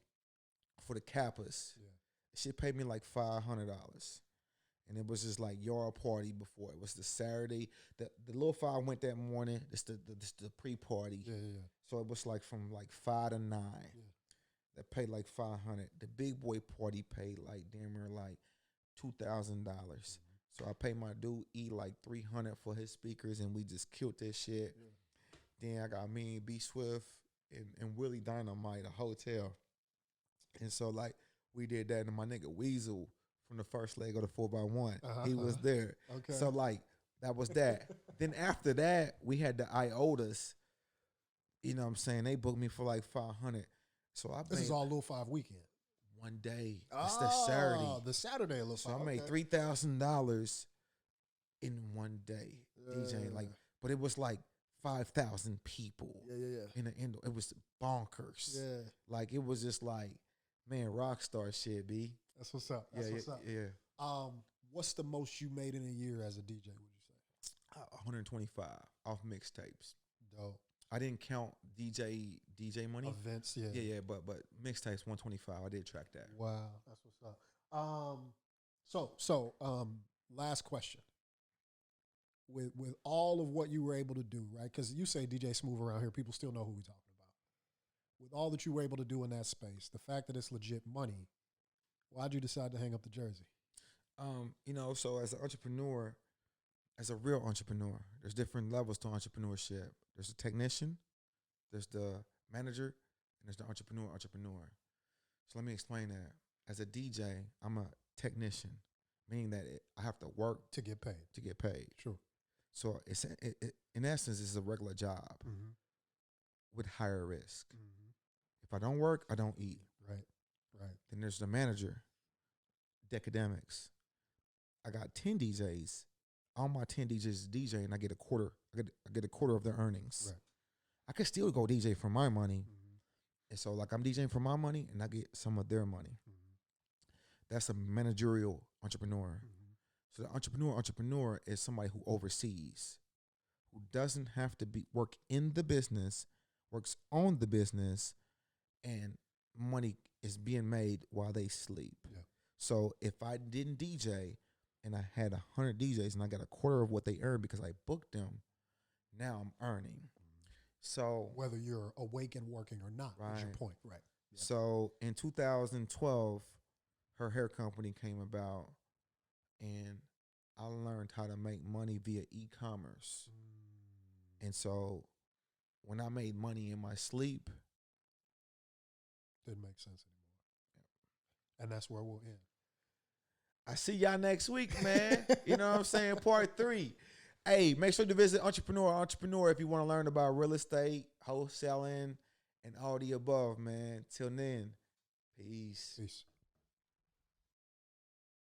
for the Kappas. Yeah. She paid me like $500. And it was just like yard party before. It was the Saturday. The little 5 went that morning. It's the pre-party. Yeah. So it was like from like 5 to 9. Yeah. That paid like $500. The big boy party paid like damn near like $2,000. So I paid my dude E like $300 for his speakers, and we just killed that shit. Yeah. Then I got me and B Swift and Willie Dynamite, a hotel. And so like we did that, and my nigga Weasel from the first leg of the 4x1, he was there. Okay. So like that was that. Then after that, we had the IOTAs. You know what I'm saying? They booked me for like $500. So This is all Lil 5 weekend. One day. It's the Saturday. The Saturday Lil 5. So I made $3,000 in one day DJing. Like, but it was like 5,000 people. Yeah. In the indoor. It was bonkers. Yeah. Like it was just like, man, rock star shit, B. That's what's up. That's what's up. Yeah. What's the most you made in a year as a DJ, would you say? 125 off mixtapes. Dope. I didn't count DJ money. Events, Yeah, but mixtapes 125. I did track that. Wow, that's what's up. So last question. With all of what you were able to do, right? Because you say DJ Smooth around here, people still know who we're talking about. With all that you were able to do in that space, the fact that it's legit money, why'd you decide to hang up the jersey? So as an entrepreneur, as a real entrepreneur, there's different levels to entrepreneurship. There's the technician, there's the manager, and there's the entrepreneur. So let me explain that. As a DJ, I'm a technician, meaning that I have to work to get paid. Sure. So it's in essence, it's a regular job with higher risk. If I don't work, I don't eat. Right. Then there's the manager, Decademics. I got 10 DJs. All my 10 DJs DJ, and I get a quarter. I get a quarter of their earnings. Right. I could still go DJ for my money, and so like I'm DJing for my money, and I get some of their money. That's a managerial entrepreneur. So the entrepreneur is somebody who oversees, who doesn't have to work in the business, works on the business, and money is being made while they sleep. Yeah. So if I didn't DJ and I had 100 DJs and I got a quarter of what they earned because I booked them, now I'm earning. So whether you're awake and working or not, is your point, right? Yeah. So in 2012, her hair company came about, and I learned how to make money via e-commerce. And so when I made money in my sleep, didn't make sense anymore. And that's where we'll end. I see y'all next week, man. You know what I'm saying? Part 3. Hey, make sure to visit Entrepreneur if you want to learn about real estate, wholesaling, and all the above, man. Till then, peace.